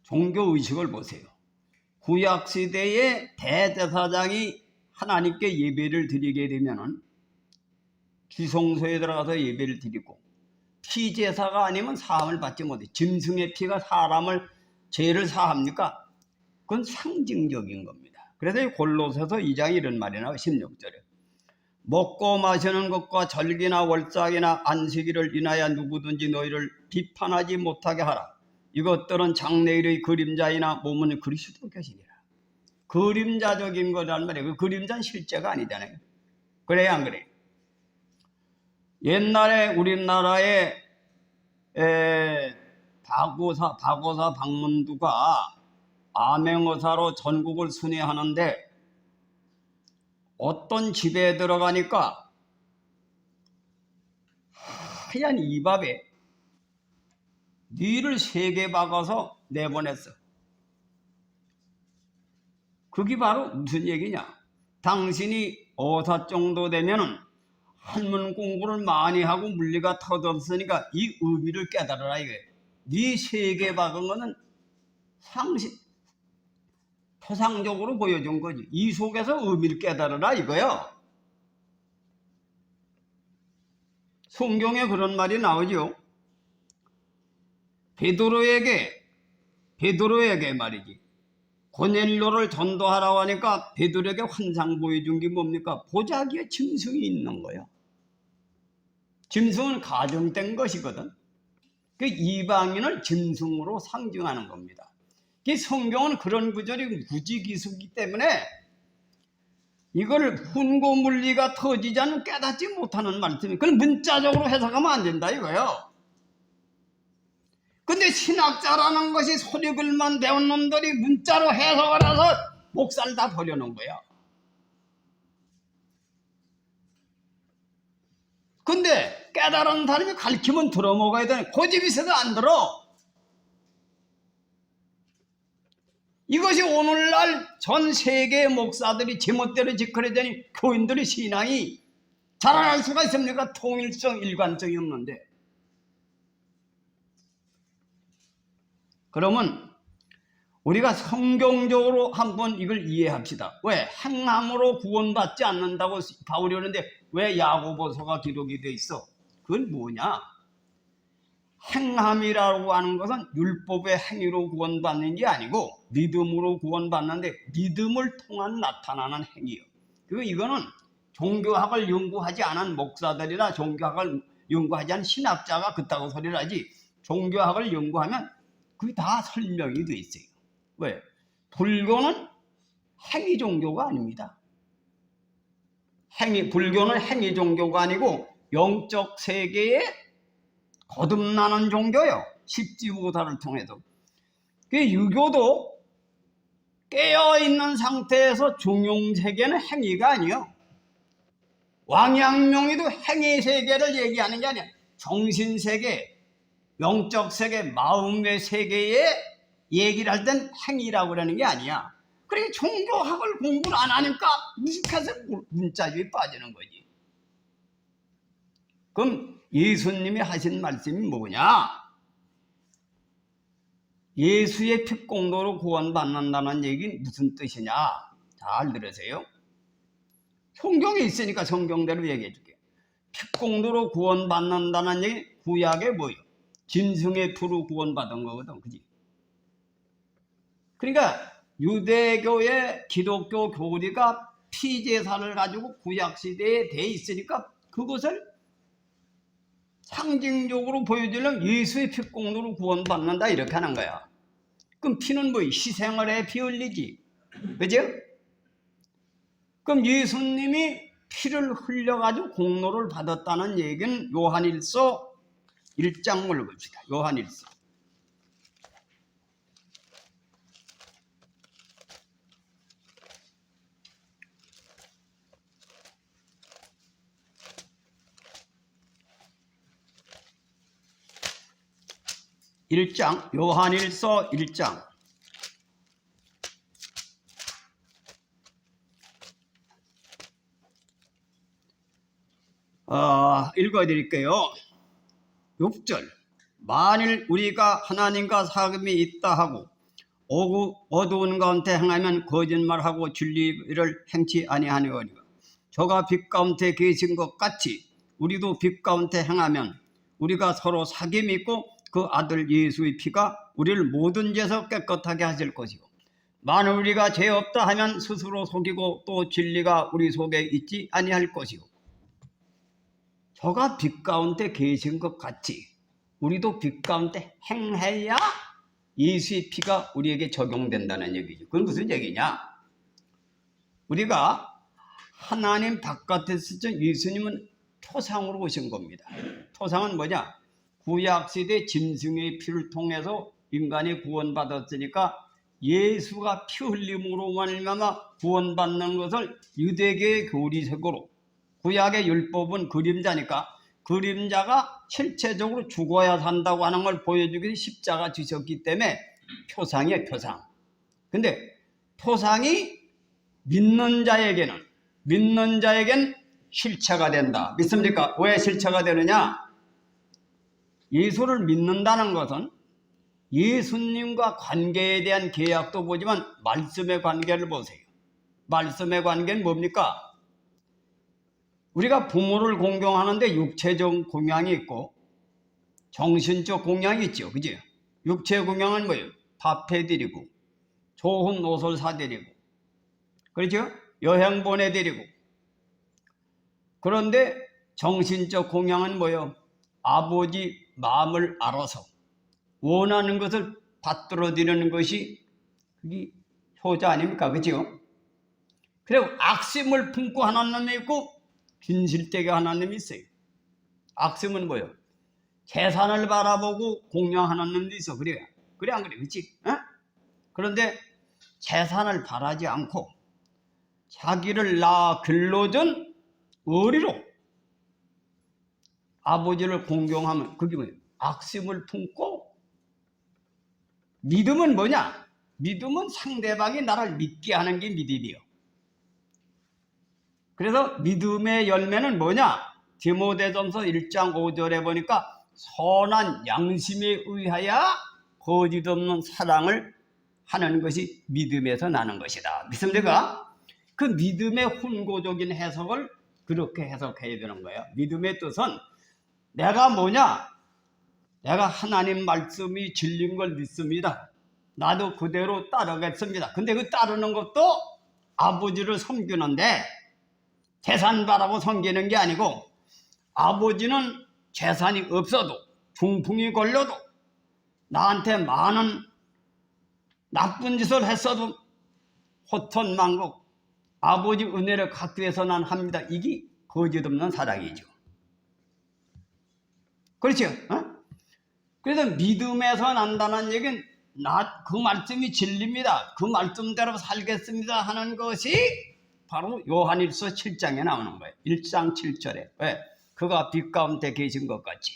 Speaker 3: 종교의식을 보세요. 구약시대의 대제사장이 하나님께 예배를 드리게 되면은 지성소에 들어가서 예배를 드리고 피제사가 아니면 사함을 받지 못해. 짐승의 피가 사람을 죄를 사합니까? 그건 상징적인 겁니다. 그래서 골로새서 2장 이런 말이 나와요. 16절에 먹고 마시는 것과 절기나 월삭이나 안식일을 인하여 누구든지 너희를 비판하지 못하게 하라. 이것들은 장래일의 그림자이나 몸은 그리스도 것이니라. 그림자적인 거란 말이에요. 그 그림자는 실제가 아니잖아요. 그래요, 안 그래요? 옛날에 우리나라에 박오사 박문두가 암행어사로 전국을 순회하는데 어떤 집에 들어가니까 하얀 이밥에 뉘를 3개 박아서 내보냈어. 그게 바로 무슨 얘기냐? 당신이 어사 정도 되면은 한문 공부를 많이 하고 물리가 터졌으니까 이 의미를 깨달아라 이거예요. 네 3개 박은 거는 표상적으로 보여준 거지. 이 속에서 의미를 깨달아라 이거요. 성경에 그런 말이 나오죠. 베드로에게 말이지. 고넬료를 전도하라고 하니까 베드로에게 환상 보여준 게 뭡니까? 보자기에 짐승이 있는 거예요. 짐승은 가정된 것이거든. 그 이방인을 짐승으로 상징하는 겁니다. 그 성경은 그런 구절이 무지기수기 때문에 이걸 훈고물리가 터지지 않으면 깨닫지 못하는 말씀이 그걸 문자적으로 해석하면 안 된다 이거예요. 근데 신학자라는 것이 소리글만 배운 놈들이 문자로 해석을 해서 목사를 다 버려놓은 거야. 근데 깨달은 사람이 가르치면 들어먹어야 되는 고집이 있어도 안 들어. 이것이 오늘날 전 세계 목사들이 제멋대로 짓거리더니 교인들의 신앙이 자라날 수가 있습니까? 통일성, 일관성이 없는데. 그러면 우리가 성경적으로 한번 이걸 이해합시다. 왜? 행함으로 구원받지 않는다고 바울이 그러는데 왜 야고보서가 기록이 돼 있어? 그건 뭐냐? 행함이라고 하는 것은 율법의 행위로 구원받는 게 아니고 믿음으로 구원받는데 믿음을 통한 나타나는 행위예요. 그리고 이거는 종교학을 연구하지 않은 목사들이나 종교학을 연구하지 않은 신학자가 그따구 소리를 하지 종교학을 연구하면 그게 다 설명이 돼 있어요. 왜? 불교는 행위 종교가 아닙니다. 불교는 행위 종교가 아니고 영적 세계에 거듭나는 종교요. 십지보살을 통해서. 유교도 깨어있는 상태에서 중용세계는 행위가 아니요. 왕양명이도 행위 세계를 얘기하는 게 아니야. 정신세계, 영적 세계, 마음의 세계에 얘기를 할 땐 행위라고 그러는 게 아니야. 그러니까 종교학을 공부를 안 하니까 무식해서 문자주의에 빠지는 거지. 그럼 예수님이 하신 말씀이 뭐냐? 예수의 피공로로 구원받는다는 얘기는 무슨 뜻이냐? 잘 들으세요. 성경에 있으니까 성경대로 얘기해 줄게요. 피공로로 구원받는다는 얘기, 구약에 뭐예요? 짐승의 피로 구원받은 거거든, 그지? 그러니까 유대교의 기독교 교리가 피제사를 가지고 구약 시대에 돼 있으니까 그것을 상징적으로 보여주려면 예수의 피공로로 구원받는다 이렇게 하는 거야. 그럼 피는 뭐 희생을 해 피 흘리지, 그죠? 그럼 예수님이 피를 흘려가지고 공로를 받았다는 얘기는 요한일서 1장을 봅시다. 요한일서. 요한일서 1장. 읽어드릴게요. 6절. 만일 우리가 하나님과 사귐이 있다 하고 어두운 가운데 행하면 거짓말하고 진리를 행치 아니하니오니와 저가 빛 가운데 계신 것 같이 우리도 빛 가운데 행하면 우리가 서로 사귐이 있고 그 아들 예수의 피가 우리를 모든 죄에서 깨끗하게 하실 것이고 만일 우리가 죄 없다 하면 스스로 속이고 또 진리가 우리 속에 있지 아니할 것이고 저가 빛 가운데 계신 것 같이 우리도 빛 가운데 행해야 예수의 피가 우리에게 적용된다는 얘기죠. 그건 무슨 얘기냐? 우리가 하나님 바깥에서 예수님은 토상으로 오신 겁니다. 토상은 뭐냐? 구약시대 짐승의 피를 통해서 인간이 구원받았으니까 예수가 피 흘림으로 말미암아 구원받는 것을 유대계의 교리색으로 구약의 율법은 그림자니까 그림자가 실체적으로 죽어야 산다고 하는 걸 보여주기 위해 십자가 지셨기 때문에 표상이에요, 표상. 근데 표상이 믿는 자에겐 실체가 된다. 믿습니까? 왜 실체가 되느냐? 예수를 믿는다는 것은 예수님과 관계에 대한 계약도 보지만 말씀의 관계를 보세요. 말씀의 관계는 뭡니까? 우리가 부모를 공경하는데 육체적 공양이 있고 정신적 공양이 있죠. 그죠? 육체 공양은 뭐예요? 밥 해드리고 좋은 옷을 사드리고 그렇죠? 여행 보내드리고 그런데 정신적 공양은 뭐예요? 아버지 마음을 알아서 원하는 것을 받들어 드리는 것이 그게 효자 아닙니까? 그죠? 그리고 악심을 품고 하나님이 있고 빈실되게 하나님이 있어요. 악심은 뭐예요? 재산을 바라보고 공양 하나님도 있어. 그래 안 그래? 그치? 어? 그런데 재산을 바라지 않고 자기를 길러준 의리로 아버지를 공경하면 그게 뭐예요? 악심을 품고 믿음은 뭐냐? 믿음은 상대방이 나를 믿게 하는 게 믿음이에요. 그래서 믿음의 열매는 뭐냐? 디모데전서 1장 5절에 보니까 선한 양심에 의하여 거짓 없는 사랑을 하는 것이 믿음에서 나는 것이다. 믿습니까? 그 믿음의 훈고적인 해석을 그렇게 해석해야 되는 거예요. 믿음의 뜻은 내가 뭐냐? 내가 하나님 말씀이 진리인 걸 믿습니다. 나도 그대로 따르겠습니다. 근데 그 따르는 것도 아버지를 섬기는데 재산 바라고 섬기는 게 아니고 아버지는 재산이 없어도 중풍이 걸려도 나한테 많은 나쁜 짓을 했어도 호천만국 아버지 은혜를 갖기 위해서 난 합니다. 이게 거짓 없는 사랑이죠. 그렇죠? 어? 그래서 믿음에서 난다는 얘기는 그 말씀이 진리입니다. 그 말씀대로 살겠습니다 하는 것이 바로 요한일서 7장에 나오는 거예요. 1장 7절에. 왜? 그가 빛 가운데 계신 것 같이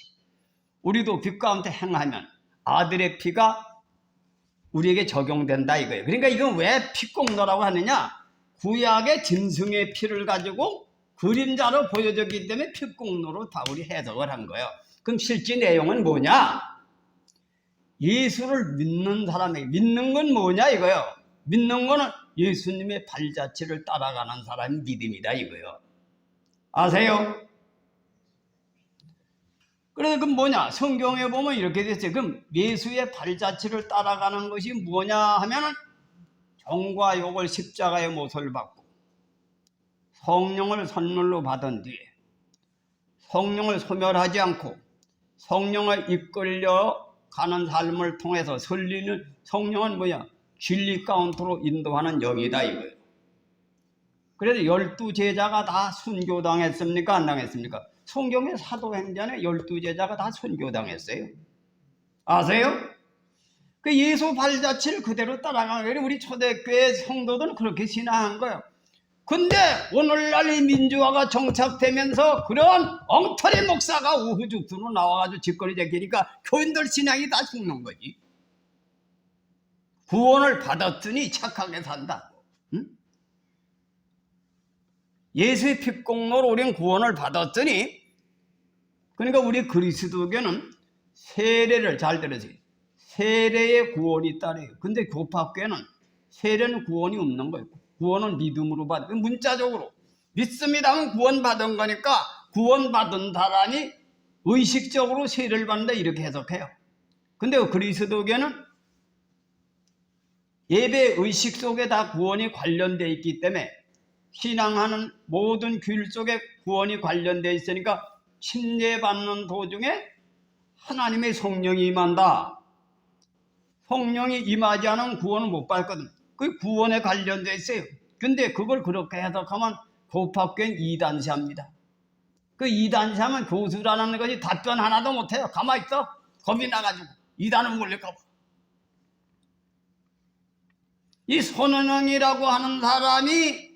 Speaker 3: 우리도 빛 가운데 행하면 아들의 피가 우리에게 적용된다 이거예요. 그러니까 이건 왜 피공로라고 하느냐? 구약의 짐승의 피를 가지고 그림자로 보여졌기 때문에 핍공로로 다 우리 해석을 한 거예요. 그럼 실제 내용은 뭐냐? 예수를 믿는 사람에게, 믿는 건 뭐냐 이거요. 믿는 거는 예수님의 발자취를 따라가는 사람이 믿음이다 이거요. 아세요? 그래서 그럼 뭐냐? 성경에 보면 이렇게 됐어요. 그럼 예수의 발자취를 따라가는 것이 뭐냐 하면은 정과 욕을 십자가의 못을 받고 성령을 선물로 받은 뒤에 성령을 소멸하지 않고 성령을 이끌려 가는 삶을 통해서 설리는 성령은 뭐냐? 진리 가운데로 인도하는 영이다 이거예요. 그래서 12제자가 다 순교당했습니까? 안 당했습니까? 성경의 사도행전에 12제자가 다 순교당했어요. 아세요? 그 예수 발자취를 그대로 따라가는 거예요. 우리 초대교회 성도들은 그렇게 신앙한 거예요. 근데 오늘날 이 민주화가 정착되면서 그런 엉터리 목사가 우후죽순으로 나와가지고 짓거리 제끼니까 교인들 신앙이 다 죽는 거지. 구원을 받았으니 착하게 산다. 응? 예수의 핍공로로 우리는 구원을 받았더니, 그러니까 우리 그리스도교는 세례를 잘 들으세요. 세례에 구원이 있다래요. 근데 교파교회는 세례는 구원이 없는 거예요. 구원은 믿음으로 받은, 문자적으로 믿습니다 하면 구원받은 거니까 구원받은 사람이 의식적으로 세례를 받는다 이렇게 해석해요. 근데 그리스도교는 예배 의식 속에 다 구원이 관련되어 있기 때문에 신앙하는 모든 규율 속에 구원이 관련되어 있으니까 침례받는 도중에 하나님의 성령이 임한다. 성령이 임하지 않으면 구원을 못 받거든. 그 구원에 관련되어 있어요. 근데 그걸 그렇게 해석하면 교파교회는 이단시합니다. 그 이단시하면 교수라는 것이 답변 하나도 못해요. 가만히 있어. 겁이 나가지고 이단은 몰릴까 봐. 이 손은영이라고 하는 사람이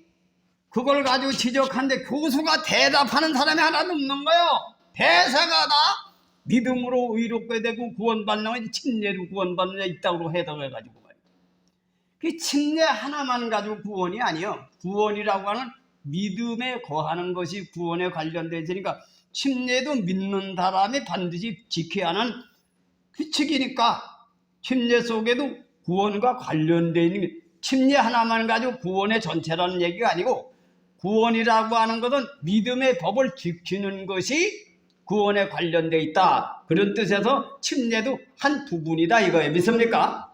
Speaker 3: 그걸 가지고 지적하는데 교수가 대답하는 사람이 하나도 없는 거예요. 대사가 다 믿음으로 의롭게 되고 구원받는 것이 침례로 구원받는 자 있다고 해석해가지고 말이에요. 그 침례 하나만 가지고 구원이 아니에요. 구원이라고 하는 믿음에 거하는 것이 구원에 관련되어 있으니까 침례도 믿는 사람이 반드시 지켜야 하는 규칙이니까 침례 속에도 구원과 관련되어 있는 게 침례 하나만 가지고 구원의 전체라는 얘기가 아니고 구원이라고 하는 것은 믿음의 법을 지키는 것이 구원에 관련되어 있다. 그런 뜻에서 침례도 한 부분이다 이거예요. 믿습니까?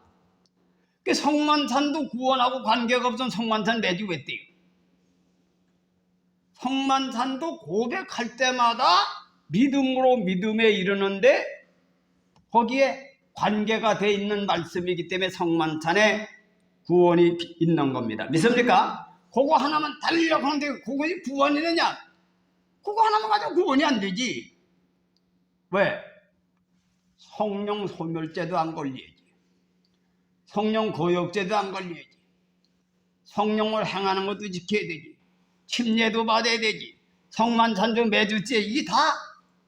Speaker 3: 성만찬도 구원하고 관계가 없으면 성만찬 매주 왜 떼요? 성만찬도 고백할 때마다 믿음으로 믿음에 이르는데 거기에 관계가 돼 있는 말씀이기 때문에 성만찬에 구원이 있는 겁니다. 믿습니까? 그거 하나만 달리려고 하는데 그것이 구원이 되냐? 그거 하나만 가지고 구원이 안 되지. 왜? 성령 소멸죄도 안 걸려야지. 성령 거역죄도 안 걸려야지. 성령을 행하는 것도 지켜야 되지. 침례도 받아야 되지. 성만찬도 매주째 이게 다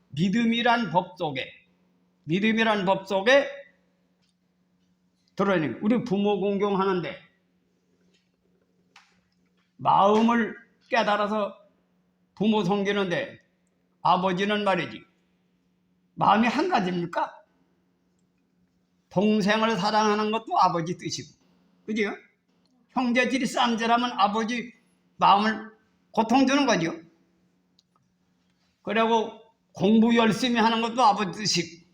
Speaker 3: 믿음이란 법 속에 들어있는 거예요. 우리 부모 공경하는데 마음을 깨달아서 부모 섬기는데 아버지는 말이지 마음이 한 가지입니까? 동생을 사랑하는 것도 아버지 뜻이고, 그죠? 형제들이 쌈질하면 아버지 마음을 고통 주는 거죠. 그리고 공부 열심히 하는 것도 아버지 뜻이고,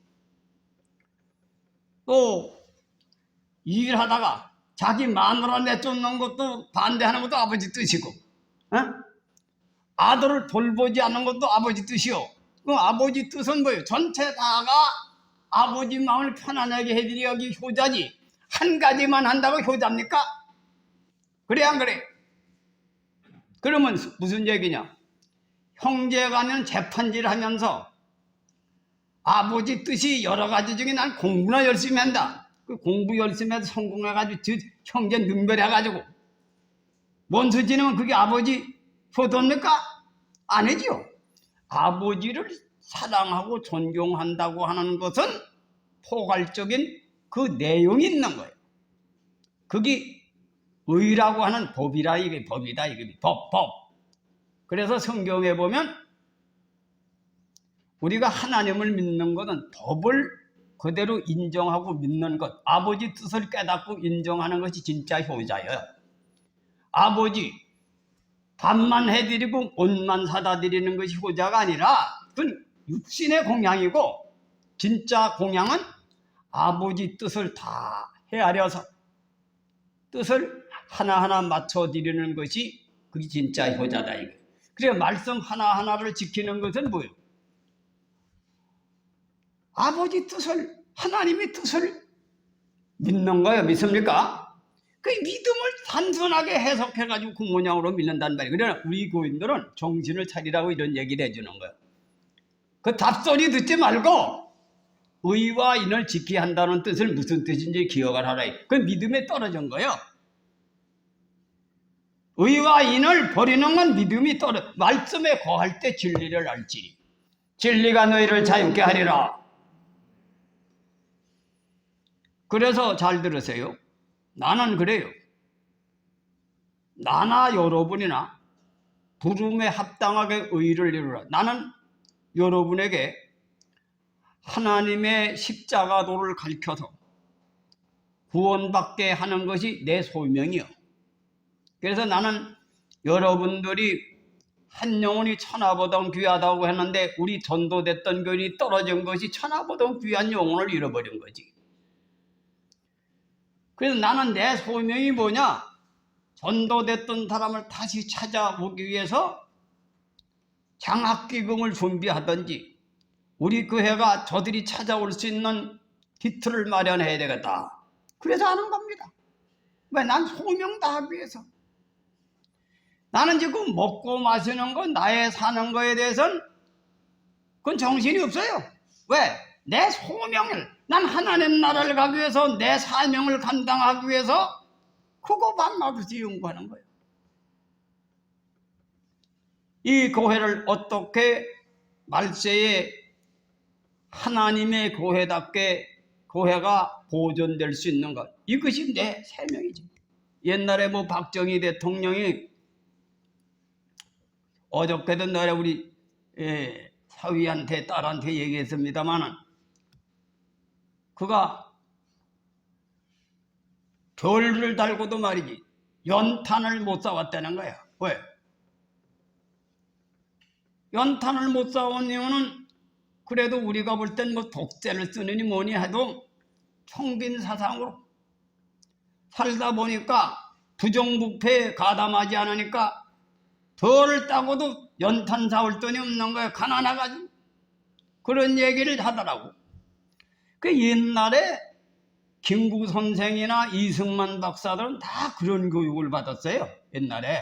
Speaker 3: 또 일하다가 자기 마누라 내쫓는 것도 반대하는 것도 아버지 뜻이고, 아들을 돌보지 않는 것도 아버지 뜻이요. 그 아버지 뜻은 뭐예요? 전체 다가 아버지 마음을 편안하게 해드리기 효자지. 한 가지만 한다고 효자입니까? 그래 안 그래? 그러면 무슨 얘기냐? 형제가는 재판질 하면서 아버지 뜻이 여러 가지 중에 난 공부나 열심히 한다. 그 공부 열심히 해서 성공해가지고 형제 능별해가지고 원수 지내면 그게 아버지 효도입니까? 아니지요. 아버지를 사랑하고 존경한다고 하는 것은 포괄적인 그 내용이 있는 거예요. 그게 의라고 하는 법이라 이게 법이다 이게 법. 그래서 성경에 보면 우리가 하나님을 믿는 것은 법을 그대로 인정하고 믿는 것, 아버지 뜻을 깨닫고 인정하는 것이 진짜 효자예요. 아버지 밥만 해드리고 옷만 사다 드리는 것이 효자가 아니라 그건 육신의 공양이고, 진짜 공양은 아버지 뜻을 다 헤아려서 뜻을 하나하나 맞춰 드리는 것이 그게 진짜 효자다 이거. 그래 말씀 하나하나를 지키는 것은 뭐예요? 아버지 뜻을, 하나님의 뜻을 믿는 거예요. 믿습니까? 그 믿음을 단순하게 해석해가지고 그 모양으로 믿는단 말이에요. 그러나 우리 교인들은 정신을 차리라고 이런 얘기를 해주는 거예요. 그 답소리 듣지 말고 의와 인을 지켜야 한다는 뜻을 무슨 뜻인지 기억을 하라. 그 믿음에 떨어진 거예요. 의와 인을 버리는 건 믿음이 떨어져. 말씀에 거할 때 진리를 알지. 진리가 너희를 자유케 하리라. 그래서 잘 들으세요. 나는 그래요. 나나 여러분이나 부름에 합당하게 의를 이루라. 나는 여러분에게 하나님의 십자가도를 가르쳐서 구원받게 하는 것이 내 소명이요. 그래서 나는 여러분들이 한 영혼이 천하보다 귀하다고 했는데 우리 전도됐던 교인이 떨어진 것이 천하보다 귀한 영혼을 잃어버린 거지. 그래서 나는 내 소명이 뭐냐? 전도됐던 사람을 다시 찾아오기 위해서 장학기금을 준비하든지 우리 교회가 저들이 찾아올 수 있는 기틀을 마련해야 되겠다. 그래서 하는 겁니다. 왜? 난 소명 다하기 위해서. 나는 지금 먹고 마시는 거, 나의 사는 거에 대해서는 그건 정신이 없어요. 왜? 내 소명을, 난 하나님 나라를 가기 위해서 내 사명을 감당하기 위해서 그거만 나듯이 연구하는 거예요. 이 교회를 어떻게 말세에 하나님의 교회답게 교회가 보존될 수 있는 것, 이것이 내 사명이지. 옛날에 뭐 박정희 대통령이 어저께도 날에 우리 사위한테 딸한테 얘기했습니다마는 그가 별을 달고도 말이지 연탄을 못 사왔다는 거야. 왜? 연탄을 못 사온 이유는 그래도 우리가 볼 땐 뭐 독재를 쓰느니 뭐니 해도 총빈 사상으로 살다 보니까 부정부패에 가담하지 않으니까 덜을 따고도 연탄 사올 돈이 없는 거야. 가난해가지고. 그런 얘기를 하더라고. 그 옛날에 김구 선생이나 이승만 박사들은 다 그런 교육을 받았어요. 옛날에.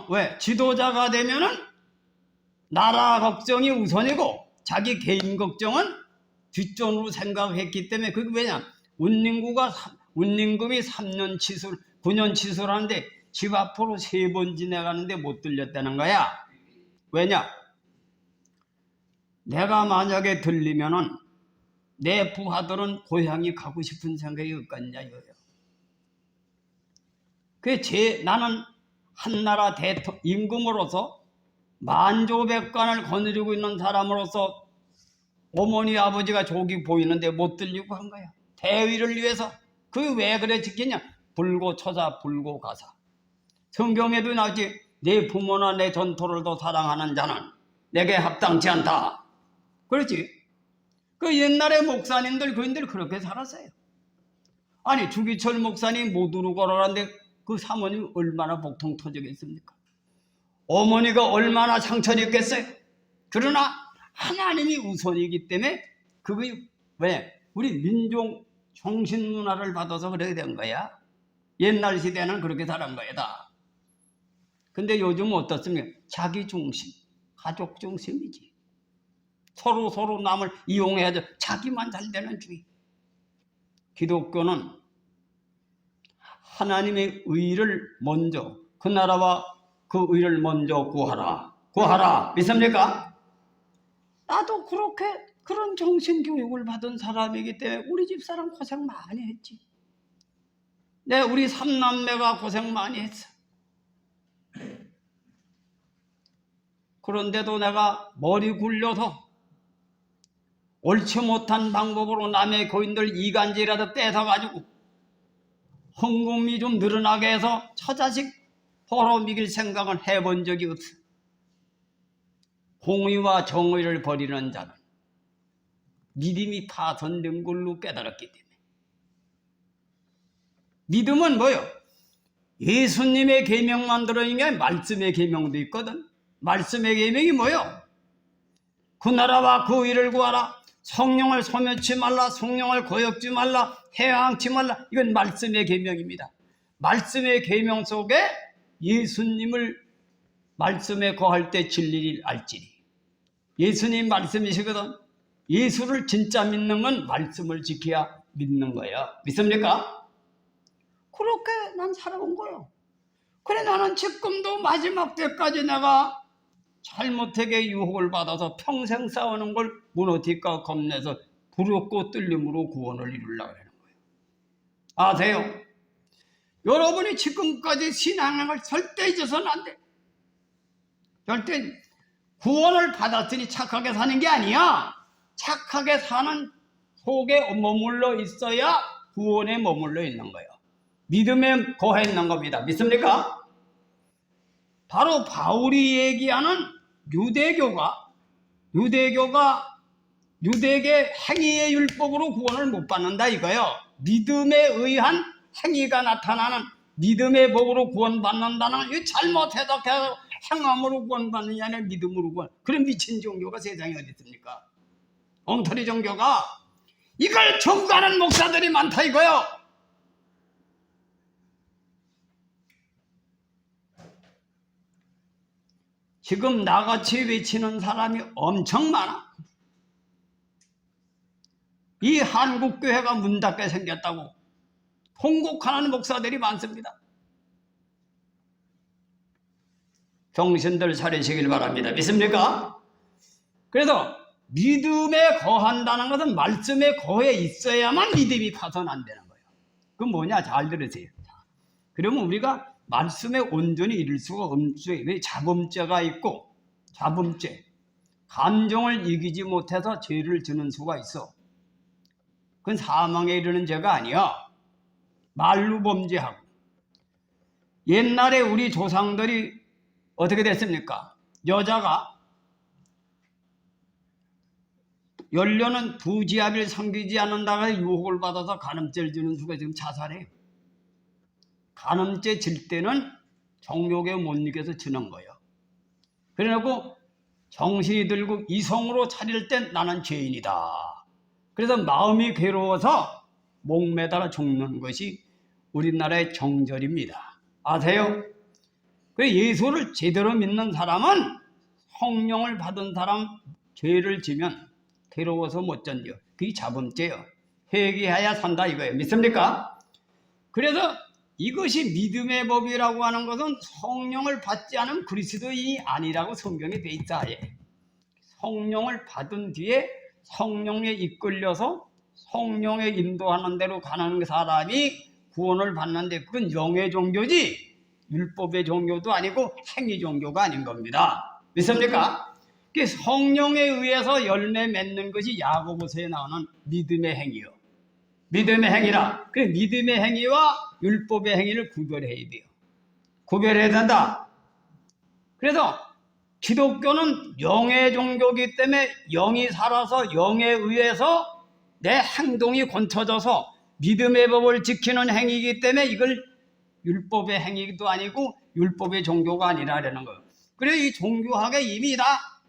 Speaker 3: 왜? 지도자가 되면은 나라 걱정이 우선이고 자기 개인 걱정은 뒷전으로 생각했기 때문에 그게 왜냐? 운임금이 3년 치술, 9년 치술하는데 집 앞으로 3번 지나가는데 못 들렸다는 거야. 왜냐? 내가 만약에 들리면은 내 부하들은 고향이 가고 싶은 생각이 없겠냐 이거예요. 나는 한나라 임금으로서 만조백관을 거느리고 있는 사람으로서 어머니 아버지가 족이 보이는데 못 들리고 한 거야. 대의를 위해서. 그게 왜 그래 지켰냐? 불고초사 불고가사. 성경에도 나오지. 내 부모나 내 전토를 더 사랑하는 자는 내게 합당치 않다. 그렇지? 그 옛날에 목사님들 그인들 그렇게 살았어요. 아니 주기철 목사님 못 우르고 그러는데 그 사모님 얼마나 복통 터지겠습니까? 어머니가 얼마나 상처를 입겠어요? 그러나 하나님이 우선이기 때문에 그게 왜? 우리 민족 정신 문화를 받아서 그렇게 된 거야. 옛날 시대는 그렇게 살은 거야 다. 근데 요즘 어떻습니까? 자기 중심, 가족 중심이지. 서로 남을 이용해야죠. 자기만 잘 되는 주의. 기독교는 하나님의 의를 먼저, 그 나라와 그 의를 먼저 구하라. 구하라. 믿습니까? 나도 그런 정신교육을 받은 사람이기 때문에 우리 집사람 고생 많이 했지. 우리 삼남매가 고생 많이 했어. 그런데도 내가 머리 굴려서 옳지 못한 방법으로 남의 고인들 이간질이라도 뺏어가지고 헌금이 좀 늘어나게 해서 처자식 벌어먹일 생각은 해본 적이 없어. 공의와 정의를 버리는 자는 믿음이 파손된 걸로 깨달았기 때문에. 믿음은 뭐요? 예수님의 계명만 들어있는 게 말씀의 계명도 있거든. 말씀의 계명이 뭐요? 그 나라와 그 의를 구하라. 성령을 소멸치 말라. 성령을 거역지 말라. 해항치 말라. 이건 말씀의 계명입니다. 말씀의 계명 속에 예수님을 말씀에 거할 때 진리를 알지니. 예수님 말씀이시거든. 예수를 진짜 믿는 건 말씀을 지켜야 믿는 거야. 믿습니까? 그렇게 난 살아온 거예요. 그래 나는 지금도 마지막 때까지 내가 잘못하게 유혹을 받아서 평생 싸우는 걸 무너질까 겁내서 부럽고 뚫림으로 구원을 이루려고 하는 거예요. 아세요? 여러분이 지금까지 신앙을 절대 잊어서는 안 돼. 절대 구원을 받았으니 착하게 사는 게 아니야. 착하게 사는 속에 머물러 있어야 구원에 머물러 있는 거예요. 믿음에 거해 있는 겁니다. 믿습니까? 바로 바울이 얘기하는 유대계 행위의 율법으로 구원을 못 받는다 이거요. 믿음에 의한 행위가 나타나는 믿음의 법으로 구원받는다는 이 잘못 해석해서 행함으로 구원받는 게 아니라 믿음으로 구원. 그런 미친 종교가 세상에 어디 있습니까? 엉터리 종교가 이걸 전가하는 목사들이 많다 이거요. 지금 나같이 외치는 사람이 엄청 많아. 이 한국교회가 문 닫게 생겼다고 통곡하는 목사들이 많습니다. 정신들 차리시길 바랍니다. 믿습니까? 그래서 믿음에 거한다는 것은 말씀에 거해 있어야만 믿음이 파손 안 되는 거예요. 그건 뭐냐? 잘 들으세요. 그러면 우리가 말씀에 온전히 이룰 수가 없어요. 왜? 자범죄가 있고, 자범죄, 감정을 이기지 못해서 죄를 지는 수가 있어. 그건 사망에 이르는 죄가 아니야. 말로 범죄하고. 옛날에 우리 조상들이 어떻게 됐습니까? 여자가 연료는 부지합을 섬기지 않는다고 유혹을 받아서 간음죄를 지는 수가 지금 자살해요. 간음죄 질 때는 정욕에 못 이겨서 지는 거예요. 그래놓고 정신이 들고 이성으로 차릴 땐 나는 죄인이다. 그래서 마음이 괴로워서 목매달아 죽는 것이 우리나라의 정절입니다. 아세요? 그 예수를 제대로 믿는 사람은 성령을 받은 사람 죄를 지면 괴로워서 못 견뎌. 그게 자범죄예요. 회개해야 산다 이거예요. 믿습니까? 그래서 이것이 믿음의 법이라고 하는 것은 성령을 받지 않은 그리스도인이 아니라고 성경에 돼 있다. 성령을 받은 뒤에 성령에 이끌려서 성령에 인도하는 대로 가는 사람이 구원을 받는데 그건 영의 종교지 율법의 종교도 아니고 행위 종교가 아닌 겁니다. 믿습니까? 성령에 의해서 열매 맺는 것이 야고보서에 나오는 믿음의 행위요. 믿음의 행위라. 그 믿음의 행위와 율법의 행위를 구별해야 돼요. 구별해야 된다. 그래서 기독교는 영의 종교이기 때문에 영이 살아서 영에 의해서 내 행동이 고쳐져서 믿음의 법을 지키는 행위이기 때문에 이걸 율법의 행위도 아니고 율법의 종교가 아니라는 거예요. 그래서 이 종교학에 이미 다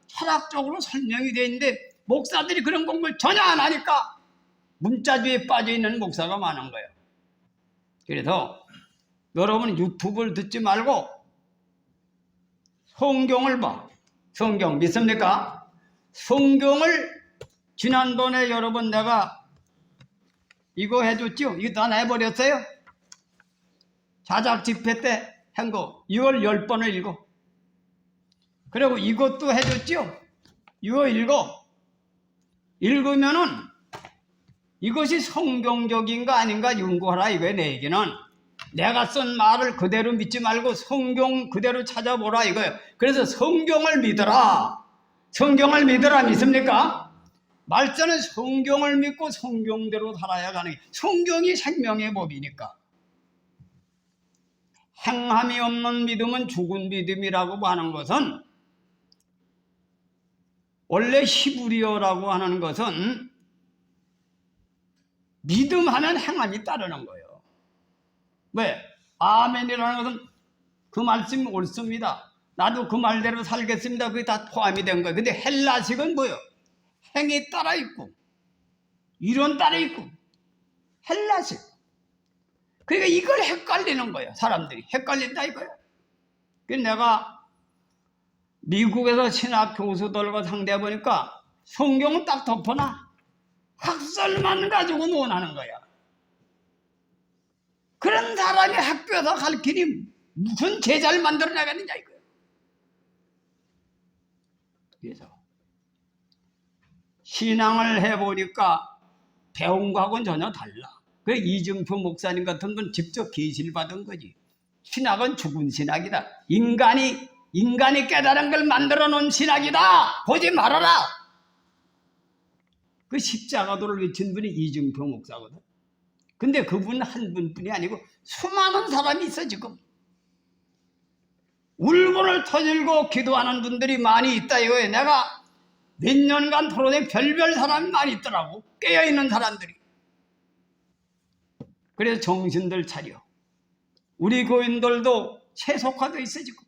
Speaker 3: 철학적으로 설명이 되어 있는데 목사들이 그런 공부를 전혀 안 하니까 문자주의에 빠져있는 목사가 많은 거예요. 그래서 여러분 유튜브를 듣지 말고 성경을 봐. 성경 믿습니까? 성경을 지난번에 여러분 내가 이거 해줬죠? 이거 다 내버렸어요? 자작 집회 때 한 거 이걸 10번을 읽어. 그리고 이것도 해줬죠? 이거 읽어. 읽으면은 이것이 성경적인가 아닌가 연구하라 이거예요. 내 얘기는 내가 쓴 말을 그대로 믿지 말고 성경 그대로 찾아보라 이거예요. 그래서 성경을 믿어라. 성경을 믿어라 믿습니까? 말자는 성경을 믿고 성경대로 살아야 가는 게 성경이 생명의 법이니까. 행함이 없는 믿음은 죽은 믿음이라고 하는 것은 원래 히브리어라고 하는 것은 믿음하면 행함이 따르는 거예요. 왜? 아멘이라는 것은 그 말씀이 옳습니다. 나도 그 말대로 살겠습니다. 그게 다 포함이 된 거예요. 근데 헬라식은 뭐예요? 행이 따라 있고 이론 따라 있고 헬라식. 그러니까 이걸 헷갈리는 거예요. 사람들이 헷갈린다 이거예요. 그래서 내가 미국에서 신학 교수들과 상대해 보니까 성경은 딱 덮어놔. 학설만 가지고 논하는 거야. 그런 사람이 학교에서 가르치니 무슨 제자를 만들어 나가느냐 이거예요. 그래서 신앙을 해보니까 배운 거하고는 전혀 달라. 그 이증표 목사님 같은 분 직접 계시를 받은 거지. 신학은 죽은 신학이다. 인간이 깨달은 걸 만들어 놓은 신학이다. 보지 말아라. 그 십자가도를 외친 분이 이증표 목사거든. 근데 그분 한 분뿐이 아니고 수많은 사람이 있어 지금. 울분을 터질고 기도하는 분들이 많이 있다 이거예요. 내가 몇 년간 토론에 별별 사람이 많이 있더라고. 깨어있는 사람들이. 그래서 정신들 차려. 우리 교인들도 세속화되어 있어 지금.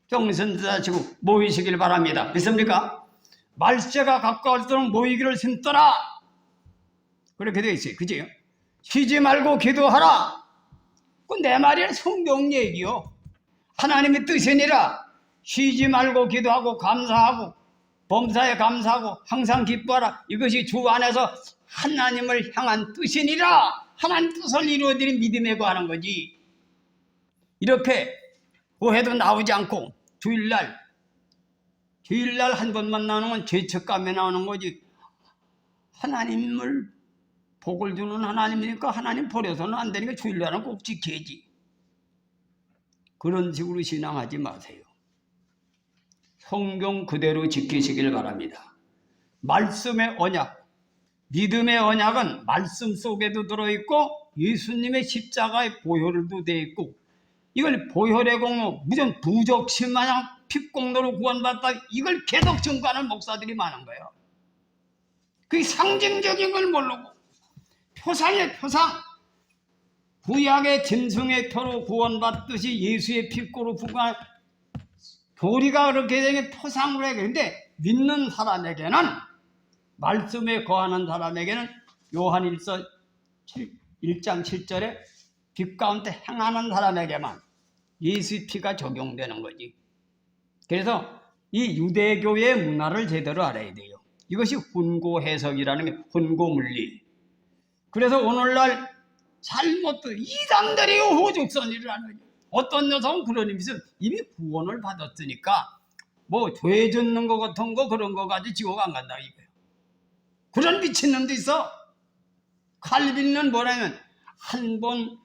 Speaker 3: 정신들 차리고 모이시길 바랍니다. 믿습니까? 말세가 가까울수록 모이기를 힘써라. 그렇게 되어 있어요. 그죠? 쉬지 말고 기도하라. 그 내 말이 성경 얘기요. 하나님의 뜻이니라. 쉬지 말고 기도하고 감사하고 범사에 감사하고 항상 기뻐하라. 이것이 주 안에서 하나님을 향한 뜻이니라. 하나님 뜻을 이루어드린 믿음에 거하는 거지. 이렇게 고해도 나오지 않고 주일날 한 번만 나오는 건 죄책감에 나오는 거지. 하나님을 복을 주는 하나님이니까 하나님 버려서는 안 되니까 주일날은 꼭 지켜야지. 그런 식으로 신앙하지 마세요. 성경 그대로 지키시길 바랍니다. 말씀의 언약, 믿음의 언약은 말씀 속에도 들어있고 예수님의 십자가의 보혈도 되어 있고 이걸 보혈의 공로, 무슨 부적신 마냥 핏공로로 구원받다 이걸 계속 증거하는 목사들이 많은 거예요. 그게 상징적인 걸 모르고 표상의 표상, 구약의 짐승의 표로 구원받듯이 예수의 핏고로 구원 교리가 그렇게 되게 표상으로 해요. 근데 믿는 사람에게는 말씀에 거하는 사람에게는 요한일서 1장 7절에 빛 가운데 행하는 사람에게만 예수의 피가 적용되는 거지. 그래서 이 유대교의 문화를 제대로 알아야 돼요. 이것이 혼고 해석이라는 게 혼고 물리. 그래서 오늘날 잘못된 이단들이 호죽선이를 하는 거죠. 어떤 녀석은 그런 의미에서 이미 구원을 받았으니까 뭐 죄 짓는 거 같은 거 그런 거 가지고 지옥 안 간다 이거예요. 그런 미친놈도 있어. 칼빈은 뭐냐면 한 번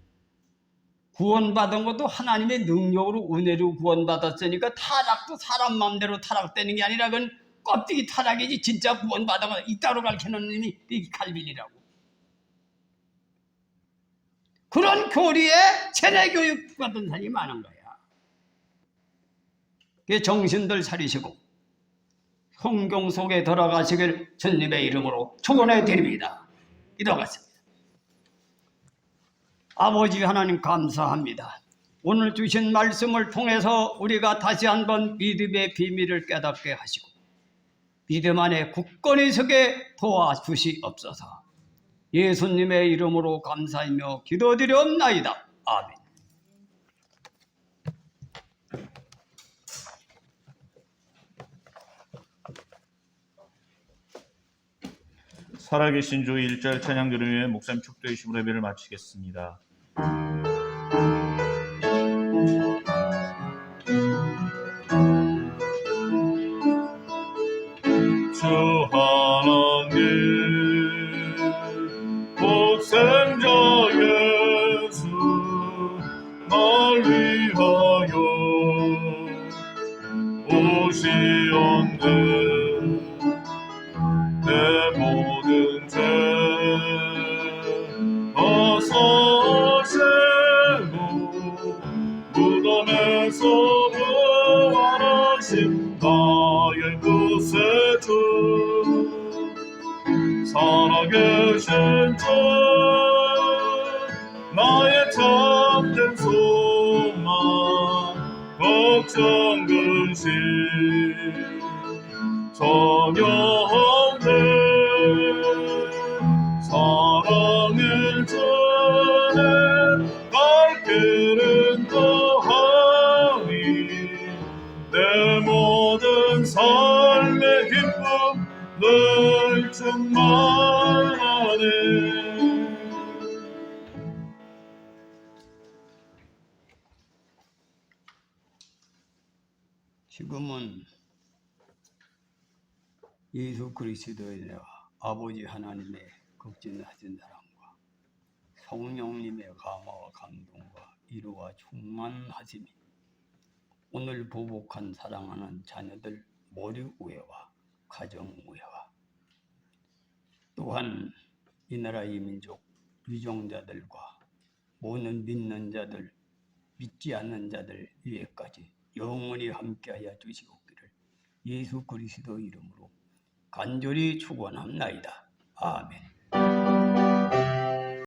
Speaker 3: 구원받은 것도 하나님의 능력으로 은혜로 구원받았으니까 타락도 사람 마음대로 타락되는 게 아니라 그건 껍데기 타락이지 진짜 구원받은 거 이따로 가르치는 놈이 이 칼빈이라고. 그런 교리에 세뇌교육 같은 사람이 많은 거야. 그래서 정신들 차리시고 성경 속에 들어가시길 주님의 이름으로 축원해 드립니다. 기도하겠습니다. 아버지 하나님 감사합니다. 오늘 주신 말씀을 통해서 우리가 다시 한번 믿음의 비밀을 깨닫게 하시고 믿음 안에 굳건히 서게 도와주시옵소서. 예수님의 이름으로 감사하며 기도드리옵나이다. 아멘.
Speaker 1: 살아계신 주 1절 찬양 들으며 목사님 축도이심으로 예배를 마치겠습니다. 주 하나님 독생자 예수 날 위하여 오시온대. 내 모든 죄 벗어지고 무덤에서 부활하신 나의 구세주 살아계신 주 나의 참된 소망 걱정 근심 전혀 없네. 사랑의 전에 갈 길은 더하니 내 모든 삶의 기쁨 늘 충만하네.
Speaker 3: 지금은 예수 그리스도의 아버지 하나님의 극진하신 사랑과 성령님의 감화와 감동과 위로와 충만하심이 오늘 보복한 사랑하는 자녀들 모두 우애와 가정 우애와 또한 이 나라 이민족 위종자들과 모든 믿는 자들 믿지 않는 자들 위에까지 영원히 함께하여 주시옵기를 예수 그리스도 이름으로 간절히 축원합나이다. 아멘.